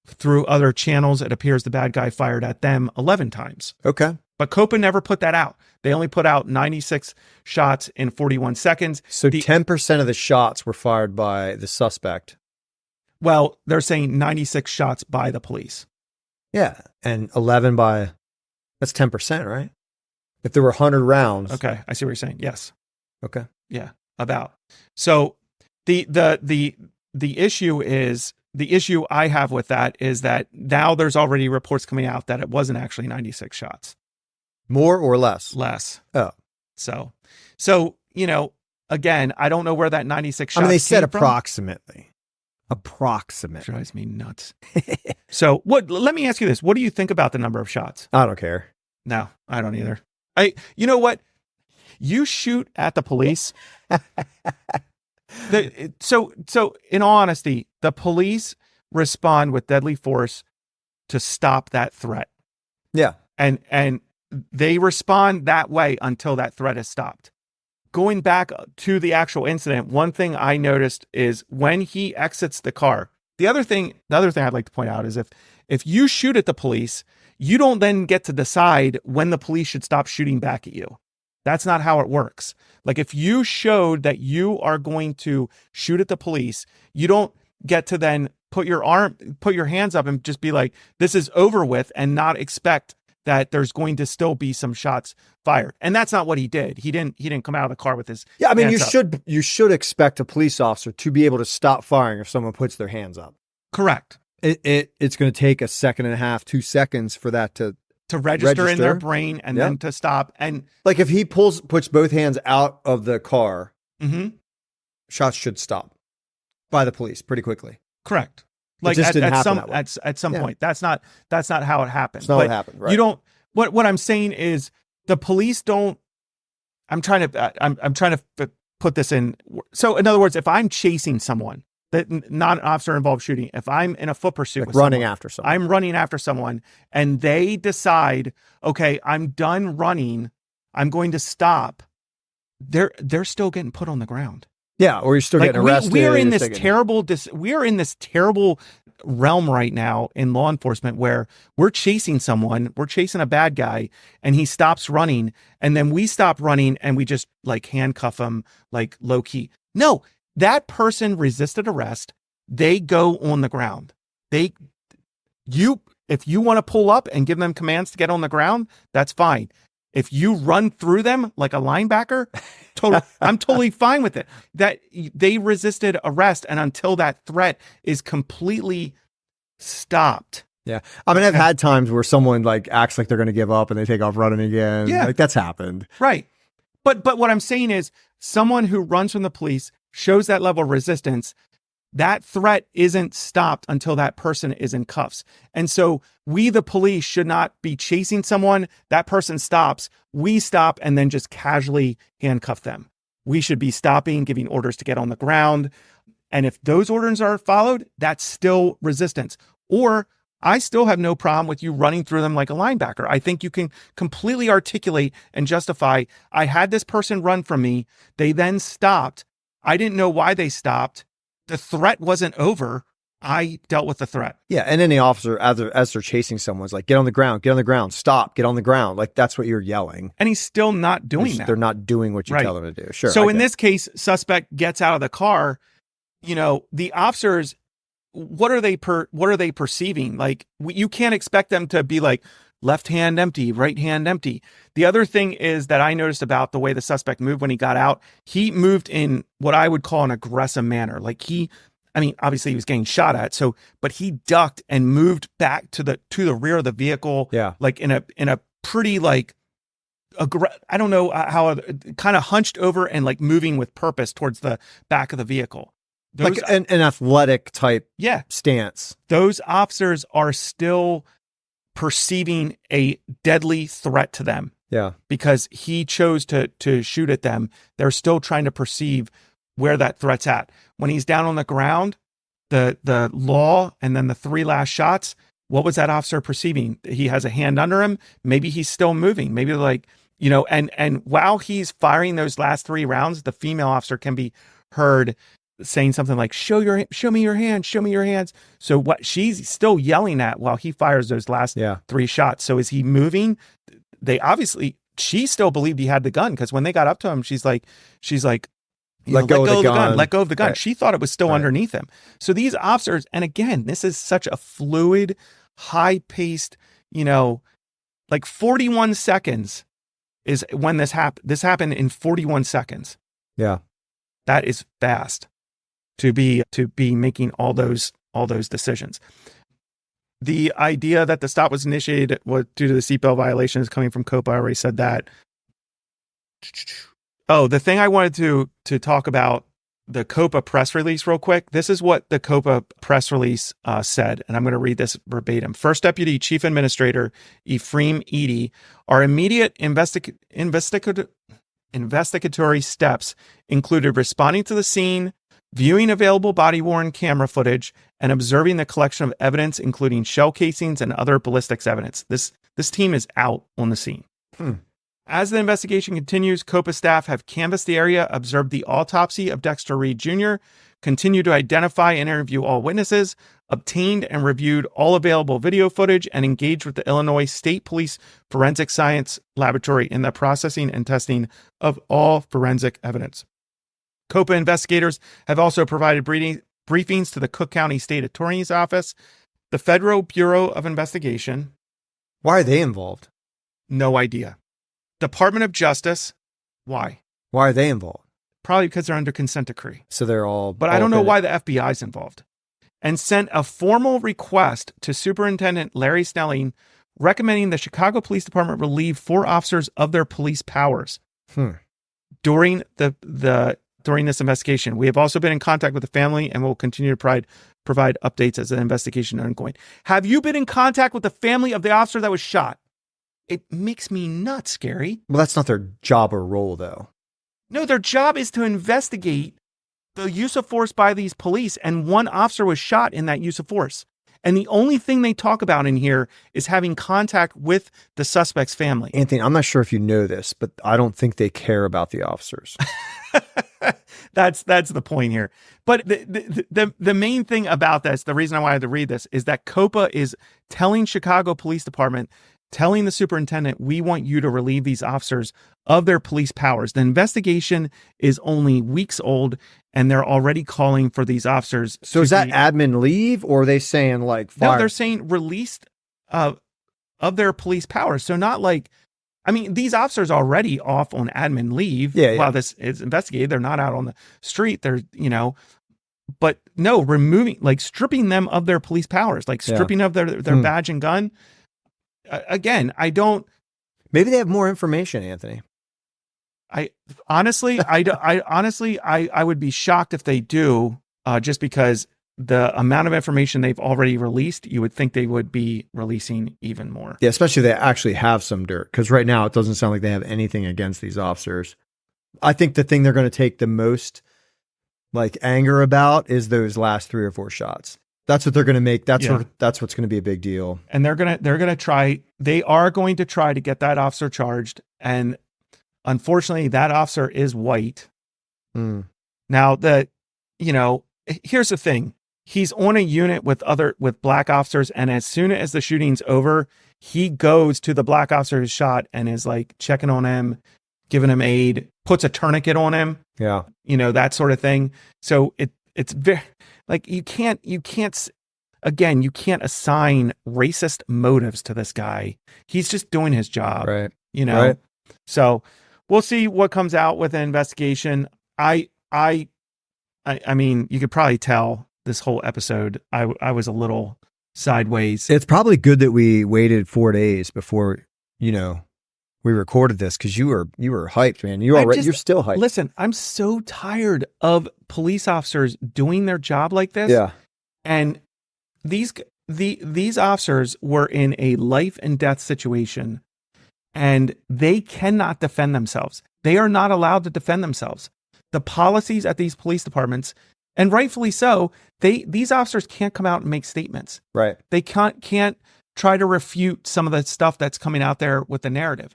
Speaker 2: Through other channels, it appears the bad guy fired at them 11 times.
Speaker 1: Okay.
Speaker 2: But COPA never put that out. They only put out 96 shots in 41 seconds.
Speaker 1: So 10% of the shots were fired by the suspect.
Speaker 2: Well, they're saying 96 shots by the police.
Speaker 1: Yeah. And 11 by... That's 10%, right? If there were 100 rounds.
Speaker 2: Okay, I see what you're saying. Yes.
Speaker 1: Okay.
Speaker 2: Yeah, about. So the issue I have with that is that now there's already reports coming out that it wasn't actually 96 shots.
Speaker 1: More or less?
Speaker 2: Less.
Speaker 1: Oh.
Speaker 2: So, again, I don't know where that 96 shots
Speaker 1: they said
Speaker 2: came from.
Speaker 1: approximately. Approximately.
Speaker 2: Drives me nuts. So let me ask you this. What do you think about the number of shots?
Speaker 1: I don't care.
Speaker 2: No, I don't either. You know what? You shoot at the police. So in all honesty, the police respond with deadly force to stop that threat.
Speaker 1: Yeah.
Speaker 2: And they respond that way until that threat is stopped. Going back to the actual incident, one thing I noticed is when he exits the car, the other thing I'd like to point out is if you shoot at the police, you don't then get to decide when the police should stop shooting back at you. That's not how it works. Like if you showed that you are going to shoot at the police, you don't get to then put your hands up and just be like, this is over with, and not expect that there's going to still be some shots fired. And that's not what he did. He didn't come out of the car with his hands up.
Speaker 1: you should expect a police officer to be able to stop firing if someone puts their hands up.
Speaker 2: Correct.
Speaker 1: It's going to take a second and a half, 2 seconds for that to
Speaker 2: register in their brain and then to stop. And
Speaker 1: like if he puts both hands out of the car, shots should stop by the police pretty quickly.
Speaker 2: Correct. Like at some point, that's not how it happened.
Speaker 1: It's not what happened. Right.
Speaker 2: You don't. What I'm saying is the police don't. I'm trying to put this in. So in other words, if I'm chasing someone, that not an officer involved shooting, if I'm in a foot pursuit,
Speaker 1: like running after someone,
Speaker 2: I'm running after someone, and they decide, okay, I'm done running, I'm going to stop. They're still getting put on the ground.
Speaker 1: Yeah, or you're still getting arrested.
Speaker 2: We are in this terrible realm right now in law enforcement where we're chasing someone, we're chasing a bad guy, and he stops running, and then we stop running and we just like handcuff him like low key. No, that person resisted arrest. They go on the ground. If you want to pull up and give them commands to get on the ground, that's fine. If you run through them like a linebacker, I'm totally fine with it. That they resisted arrest, and until that threat is completely stopped.
Speaker 1: Yeah. I mean, I've had times where someone like acts like they're going to give up and they take off running again.
Speaker 2: Yeah.
Speaker 1: Like that's happened.
Speaker 2: Right. But what I'm saying is someone who runs from the police shows that level of resistance. That threat isn't stopped until that person is in cuffs. And so we, the police, should not be chasing someone. That person stops. We stop and then just casually handcuff them. We should be stopping, giving orders to get on the ground. And if those orders are followed, that's still resistance. Or I still have no problem with you running through them like a linebacker. I think you can completely articulate and justify, I had this person run from me. They then stopped. I didn't know why they stopped. The threat wasn't over. I dealt with the threat.
Speaker 1: Yeah. And then the officer, as they're chasing someone, is like, get on the ground, stop, get on the ground. Like, that's what you're yelling.
Speaker 2: And he's still not doing that.
Speaker 1: They're not doing what you tell them to do. Sure.
Speaker 2: So in this case, suspect gets out of the car. The officers, what are they perceiving? Like, you can't expect them to be like left hand empty, right hand empty. The other thing is that I noticed about the way the suspect moved when he got out, he moved in what I would call an aggressive manner. Like obviously he was getting shot at. But he ducked and moved back to the rear of the vehicle.
Speaker 1: Yeah.
Speaker 2: Like in a pretty like, I don't know how, kind of hunched over and like moving with purpose towards the back of the vehicle.
Speaker 1: Like an athletic type stance.
Speaker 2: Those officers are still perceiving a deadly threat to them.
Speaker 1: Yeah.
Speaker 2: Because he chose to shoot at them. They're still trying to perceive where that threat's at. When he's down on the ground, the law and then the 3 last shots, what was that officer perceiving? He has a hand under him. Maybe he's still moving. Maybe like, and while he's firing those last 3 rounds, the female officer can be heard saying something like, show me your hands. So what she's still yelling at while he fires those last 3 shots. So is he moving? She still believed he had the gun, because when they got up to him, she's like, let go of the gun. Let go of the gun. Right. She thought it was still underneath him. So these officers, and again, this is such a fluid, high-paced, like 41 seconds is when this happened. This happened in 41 seconds.
Speaker 1: Yeah.
Speaker 2: That is fast to be making all those decisions. The idea that the stop was initiated due to the seatbelt violations coming from COPA, I already said that. Oh, the thing I wanted to talk about, the COPA press release real quick. This is what the COPA press release said, and I'm going to read this verbatim. First Deputy Chief Administrator Ephraim Eady, our immediate investigatory steps included responding to the scene, viewing available body-worn camera footage, and observing the collection of evidence, including shell casings and other ballistics evidence. This team is out on the scene. As the investigation continues, COPA staff have canvassed the area, observed the autopsy of Dexter Reed Jr., continued to identify and interview all witnesses, obtained and reviewed all available video footage, and engaged with the Illinois State Police Forensic Science Laboratory in the processing and testing of all forensic evidence. COPA investigators have also provided briefings to the Cook County State Attorney's Office, the Federal Bureau of Investigation.
Speaker 1: Why are they involved?
Speaker 2: No idea. Department of Justice. Why?
Speaker 1: Why are they involved?
Speaker 2: Probably because they're under consent decree.
Speaker 1: So they're all...
Speaker 2: But I don't know why the FBI is involved. And sent a formal request to Superintendent Larry Snelling recommending the Chicago Police Department relieve 4 officers of their police powers during this investigation. We have also been in contact with the family and will continue to provide updates as the investigation is ongoing. Have you been in contact with the family of the officer that was shot? It makes me nuts, Gary.
Speaker 1: Well, that's not their job or role, though.
Speaker 2: No, their job is to investigate the use of force by these police, and 1 officer was shot in that use of force. And the only thing they talk about in here is having contact with the suspect's family.
Speaker 1: Anthony, I'm not sure if you know this, but I don't think they care about the officers.
Speaker 2: That's the point here. But the main thing about this, the reason I wanted to read this, is that COPA is telling Chicago Police Department, telling the superintendent, we want you to relieve these officers of their police powers. The investigation is only weeks old, and they're already calling for these officers.
Speaker 1: So is that admin leave, or are they saying like fire?
Speaker 2: No, they're saying released of their police powers. So not like, these officers are already off on admin leave while this is investigated. They're not out on the street. They're, but no, stripping them of their police powers, like stripping of their badge and gun. Again, I don't.
Speaker 1: Maybe they have more information, Anthony.
Speaker 2: I honestly would be shocked if they do, just because the amount of information they've already released, you would think they would be releasing even more.
Speaker 1: Yeah, especially if they actually have some dirt, because right now it doesn't sound like they have anything against these officers. I think the thing they're going to take the most like anger about is those last 3 or 4 shots. That's what they're going to make. That's what's going to be a big deal.
Speaker 2: And they are going to try to get that officer charged. And unfortunately, that officer is white. Now here's the thing. He's on a unit with black officers. And as soon as the shooting's over, he goes to the black officer who's shot and is like checking on him, giving him aid, puts a tourniquet on him.
Speaker 1: Yeah.
Speaker 2: That sort of thing. So it's very like, you can't assign racist motives to this guy. He's just doing his job.
Speaker 1: Right.
Speaker 2: Right. So we'll see what comes out with the investigation. I mean, you could probably tell this whole episode, I was a little sideways.
Speaker 1: It's probably good that we waited 4 days before, we recorded this, because you were hyped, man. You're still hyped.
Speaker 2: Listen, I'm so tired of police officers doing their job like this.
Speaker 1: Yeah.
Speaker 2: And these officers were in a life and death situation, and they cannot defend themselves. They are not allowed to defend themselves. The policies at these police departments, and rightfully so, these officers can't come out and make statements.
Speaker 1: Right.
Speaker 2: They can't try to refute some of the stuff that's coming out there with the narrative.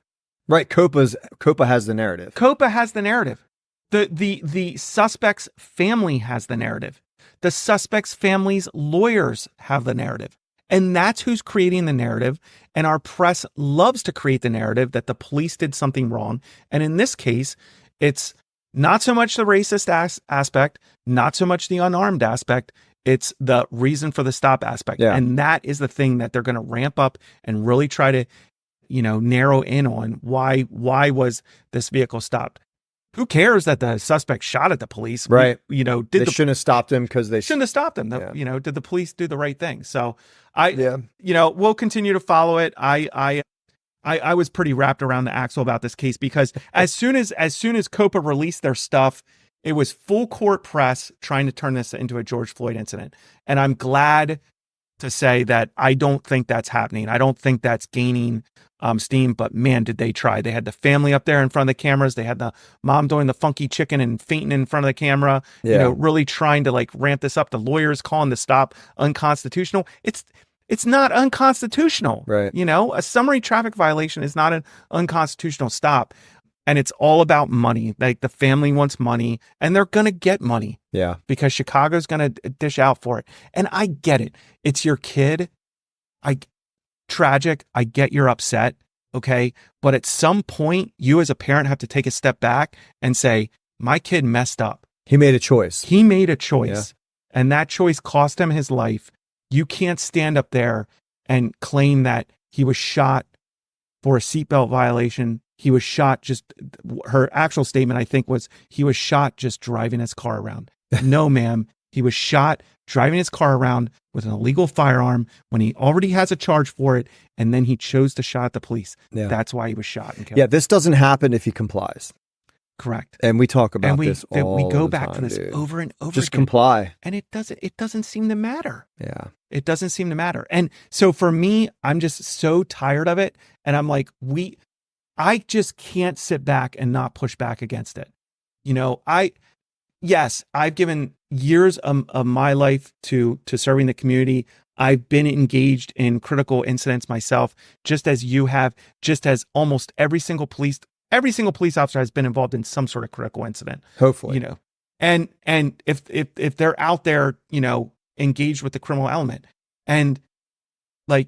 Speaker 1: Right. COPA has the narrative.
Speaker 2: COPA has the narrative. The suspect's family has the narrative. The suspect's family's lawyers have the narrative. And that's who's creating the narrative. And our press loves to create the narrative that the police did something wrong. And in this case, it's not so much the racist aspect, not so much the unarmed aspect. It's the reason for the stop aspect.
Speaker 1: Yeah.
Speaker 2: And that is the thing that they're going to ramp up and really try to, narrow in on. Why was this vehicle stopped? Who cares that the suspect shot at the police?
Speaker 1: Right.
Speaker 2: They
Speaker 1: shouldn't have stopped him because they
Speaker 2: shouldn't have stopped him.
Speaker 1: Yeah.
Speaker 2: Did the police do the right thing? So we'll continue to follow it. I was pretty wrapped around the axle about this case, because as soon as COPA released their stuff, it was full court press trying to turn this into a George Floyd incident. And I'm glad to say that I don't think that's happening. I don't think that's gaining steam, but man, did they try. They had the family up there in front of the cameras. They had the mom doing the funky chicken and fainting in front of the camera, really trying to ramp this up. The lawyers calling the stop unconstitutional. It's not unconstitutional.
Speaker 1: Right.
Speaker 2: A summary traffic violation is not an unconstitutional stop. And it's all about money. Like, the family wants money, and they're going to get money.
Speaker 1: Yeah.
Speaker 2: Because Chicago's going to dish out for it. And I get it. It's your kid. Tragic. I get you're upset. Okay. But at some point, you as a parent have to take a step back and say, my kid messed up.
Speaker 1: He made a choice.
Speaker 2: Yeah. And that choice cost him his life. You can't stand up there and claim that he was shot for a seatbelt violation. He was shot her actual statement, I think, was he was shot just driving his car around. No, ma'am. He was shot driving his car around with an illegal firearm when he already has a charge for it. And then he chose to shot the police.
Speaker 1: Yeah.
Speaker 2: That's why he was shot and killed.
Speaker 1: Yeah. This doesn't happen if he complies.
Speaker 2: Correct.
Speaker 1: And we talk about this all
Speaker 2: we go
Speaker 1: the
Speaker 2: back
Speaker 1: time,
Speaker 2: to this
Speaker 1: dude.
Speaker 2: over and over
Speaker 1: Just
Speaker 2: again.
Speaker 1: comply.
Speaker 2: And it doesn't seem to matter.
Speaker 1: Yeah.
Speaker 2: It doesn't seem to matter. And so for me, I'm just so tired of it. And I'm like, I just can't sit back and not push back against it. I've given years of my life to serving the community. I've been engaged in critical incidents myself, just as you have, just as almost every single police officer has been involved in some sort of critical incident.
Speaker 1: Hopefully.
Speaker 2: And if they're out there, engaged with the criminal element, and they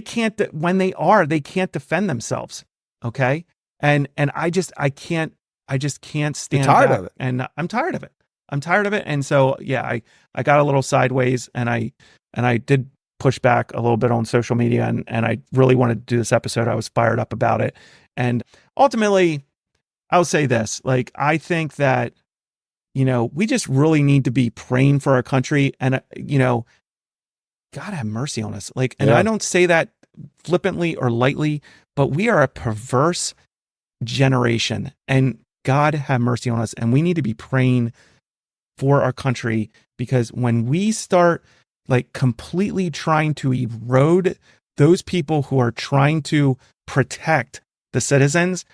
Speaker 2: can't defend themselves. Okay. And I just can't stand
Speaker 1: You're tired
Speaker 2: back.
Speaker 1: of it.
Speaker 2: And I'm tired of it. And so, yeah, I got a little sideways, and I did push back a little bit on social media, and I really wanted to do this episode. I was fired up about it. And ultimately, I'll say this, I think that, we just really need to be praying for our country, and, God have mercy on us. And I don't say that flippantly or lightly, but we are a perverse generation, and God have mercy on us. And we need to be praying for our country, because when we start completely trying to erode those people who are trying to protect the citizens,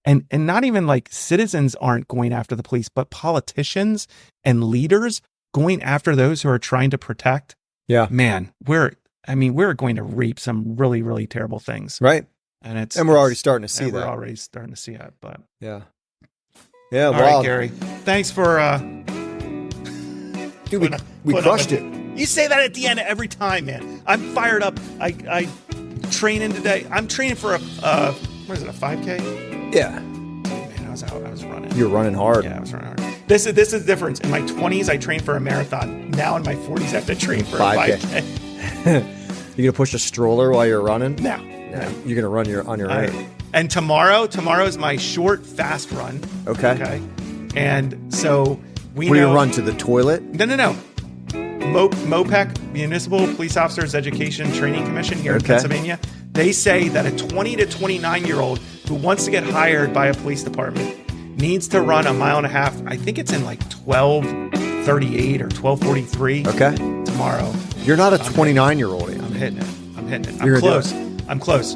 Speaker 2: And not even like citizens aren't going after the police, but politicians and leaders going after those who are trying to protect.
Speaker 1: Yeah.
Speaker 2: Man, we're going to reap some really, really terrible things.
Speaker 1: Right.
Speaker 2: And
Speaker 1: we're already starting to see that.
Speaker 2: We're already starting to see it, but
Speaker 1: yeah. Yeah.
Speaker 2: All right, Gary. Thanks for
Speaker 1: dude, we crushed it.
Speaker 2: You say that at the end of every time, man. I'm fired up. I training today. I'm training for a 5K?
Speaker 1: Yeah.
Speaker 2: Man, I was out. I was running.
Speaker 1: You're running hard.
Speaker 2: Yeah, I was running hard. This is the difference. In my 20s, I trained for a marathon. Now in my 40s, I have to train for a 5K.
Speaker 1: You gonna push a stroller while you're running?
Speaker 2: No.
Speaker 1: You're gonna run on your own.
Speaker 2: And tomorrow is my short, fast run.
Speaker 1: Okay.
Speaker 2: And so we
Speaker 1: Where you run to the toilet?
Speaker 2: No. MOPEC, Municipal Police Officers Education Training Commission here in Pennsylvania, they say that a 20 to 29-year-old who wants to get hired by a police department needs to run 1.5 miles. I think it's in like 12:38 or 12:43.
Speaker 1: Okay.
Speaker 2: Tomorrow.
Speaker 1: You're not a 29-year-old.
Speaker 2: I'm hitting it.
Speaker 1: You're
Speaker 2: I'm close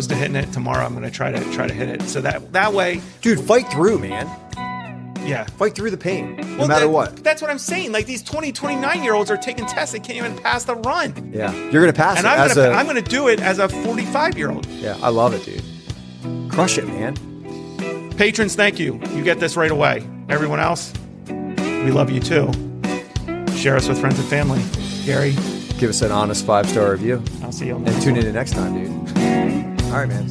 Speaker 2: to hitting it tomorrow. I'm going to try to hit it. So that way,
Speaker 1: dude, fight through, man.
Speaker 2: Yeah.
Speaker 1: Fight through the pain, no matter what.
Speaker 2: That's what I'm saying. Like these 29-year-olds are taking tests. They can't even pass the run.
Speaker 1: Yeah. You're going to pass
Speaker 2: and
Speaker 1: it.
Speaker 2: I'm going to do it as a 45-year-old.
Speaker 1: Yeah. I love it, dude. Crush it, man.
Speaker 2: Patrons, thank you. You get this right away. Everyone else, we love you too. Share us with friends and family. Gary.
Speaker 1: Give us an honest 5-star review.
Speaker 2: I'll see you on
Speaker 1: the next one. And tune in next time, dude. All right, man.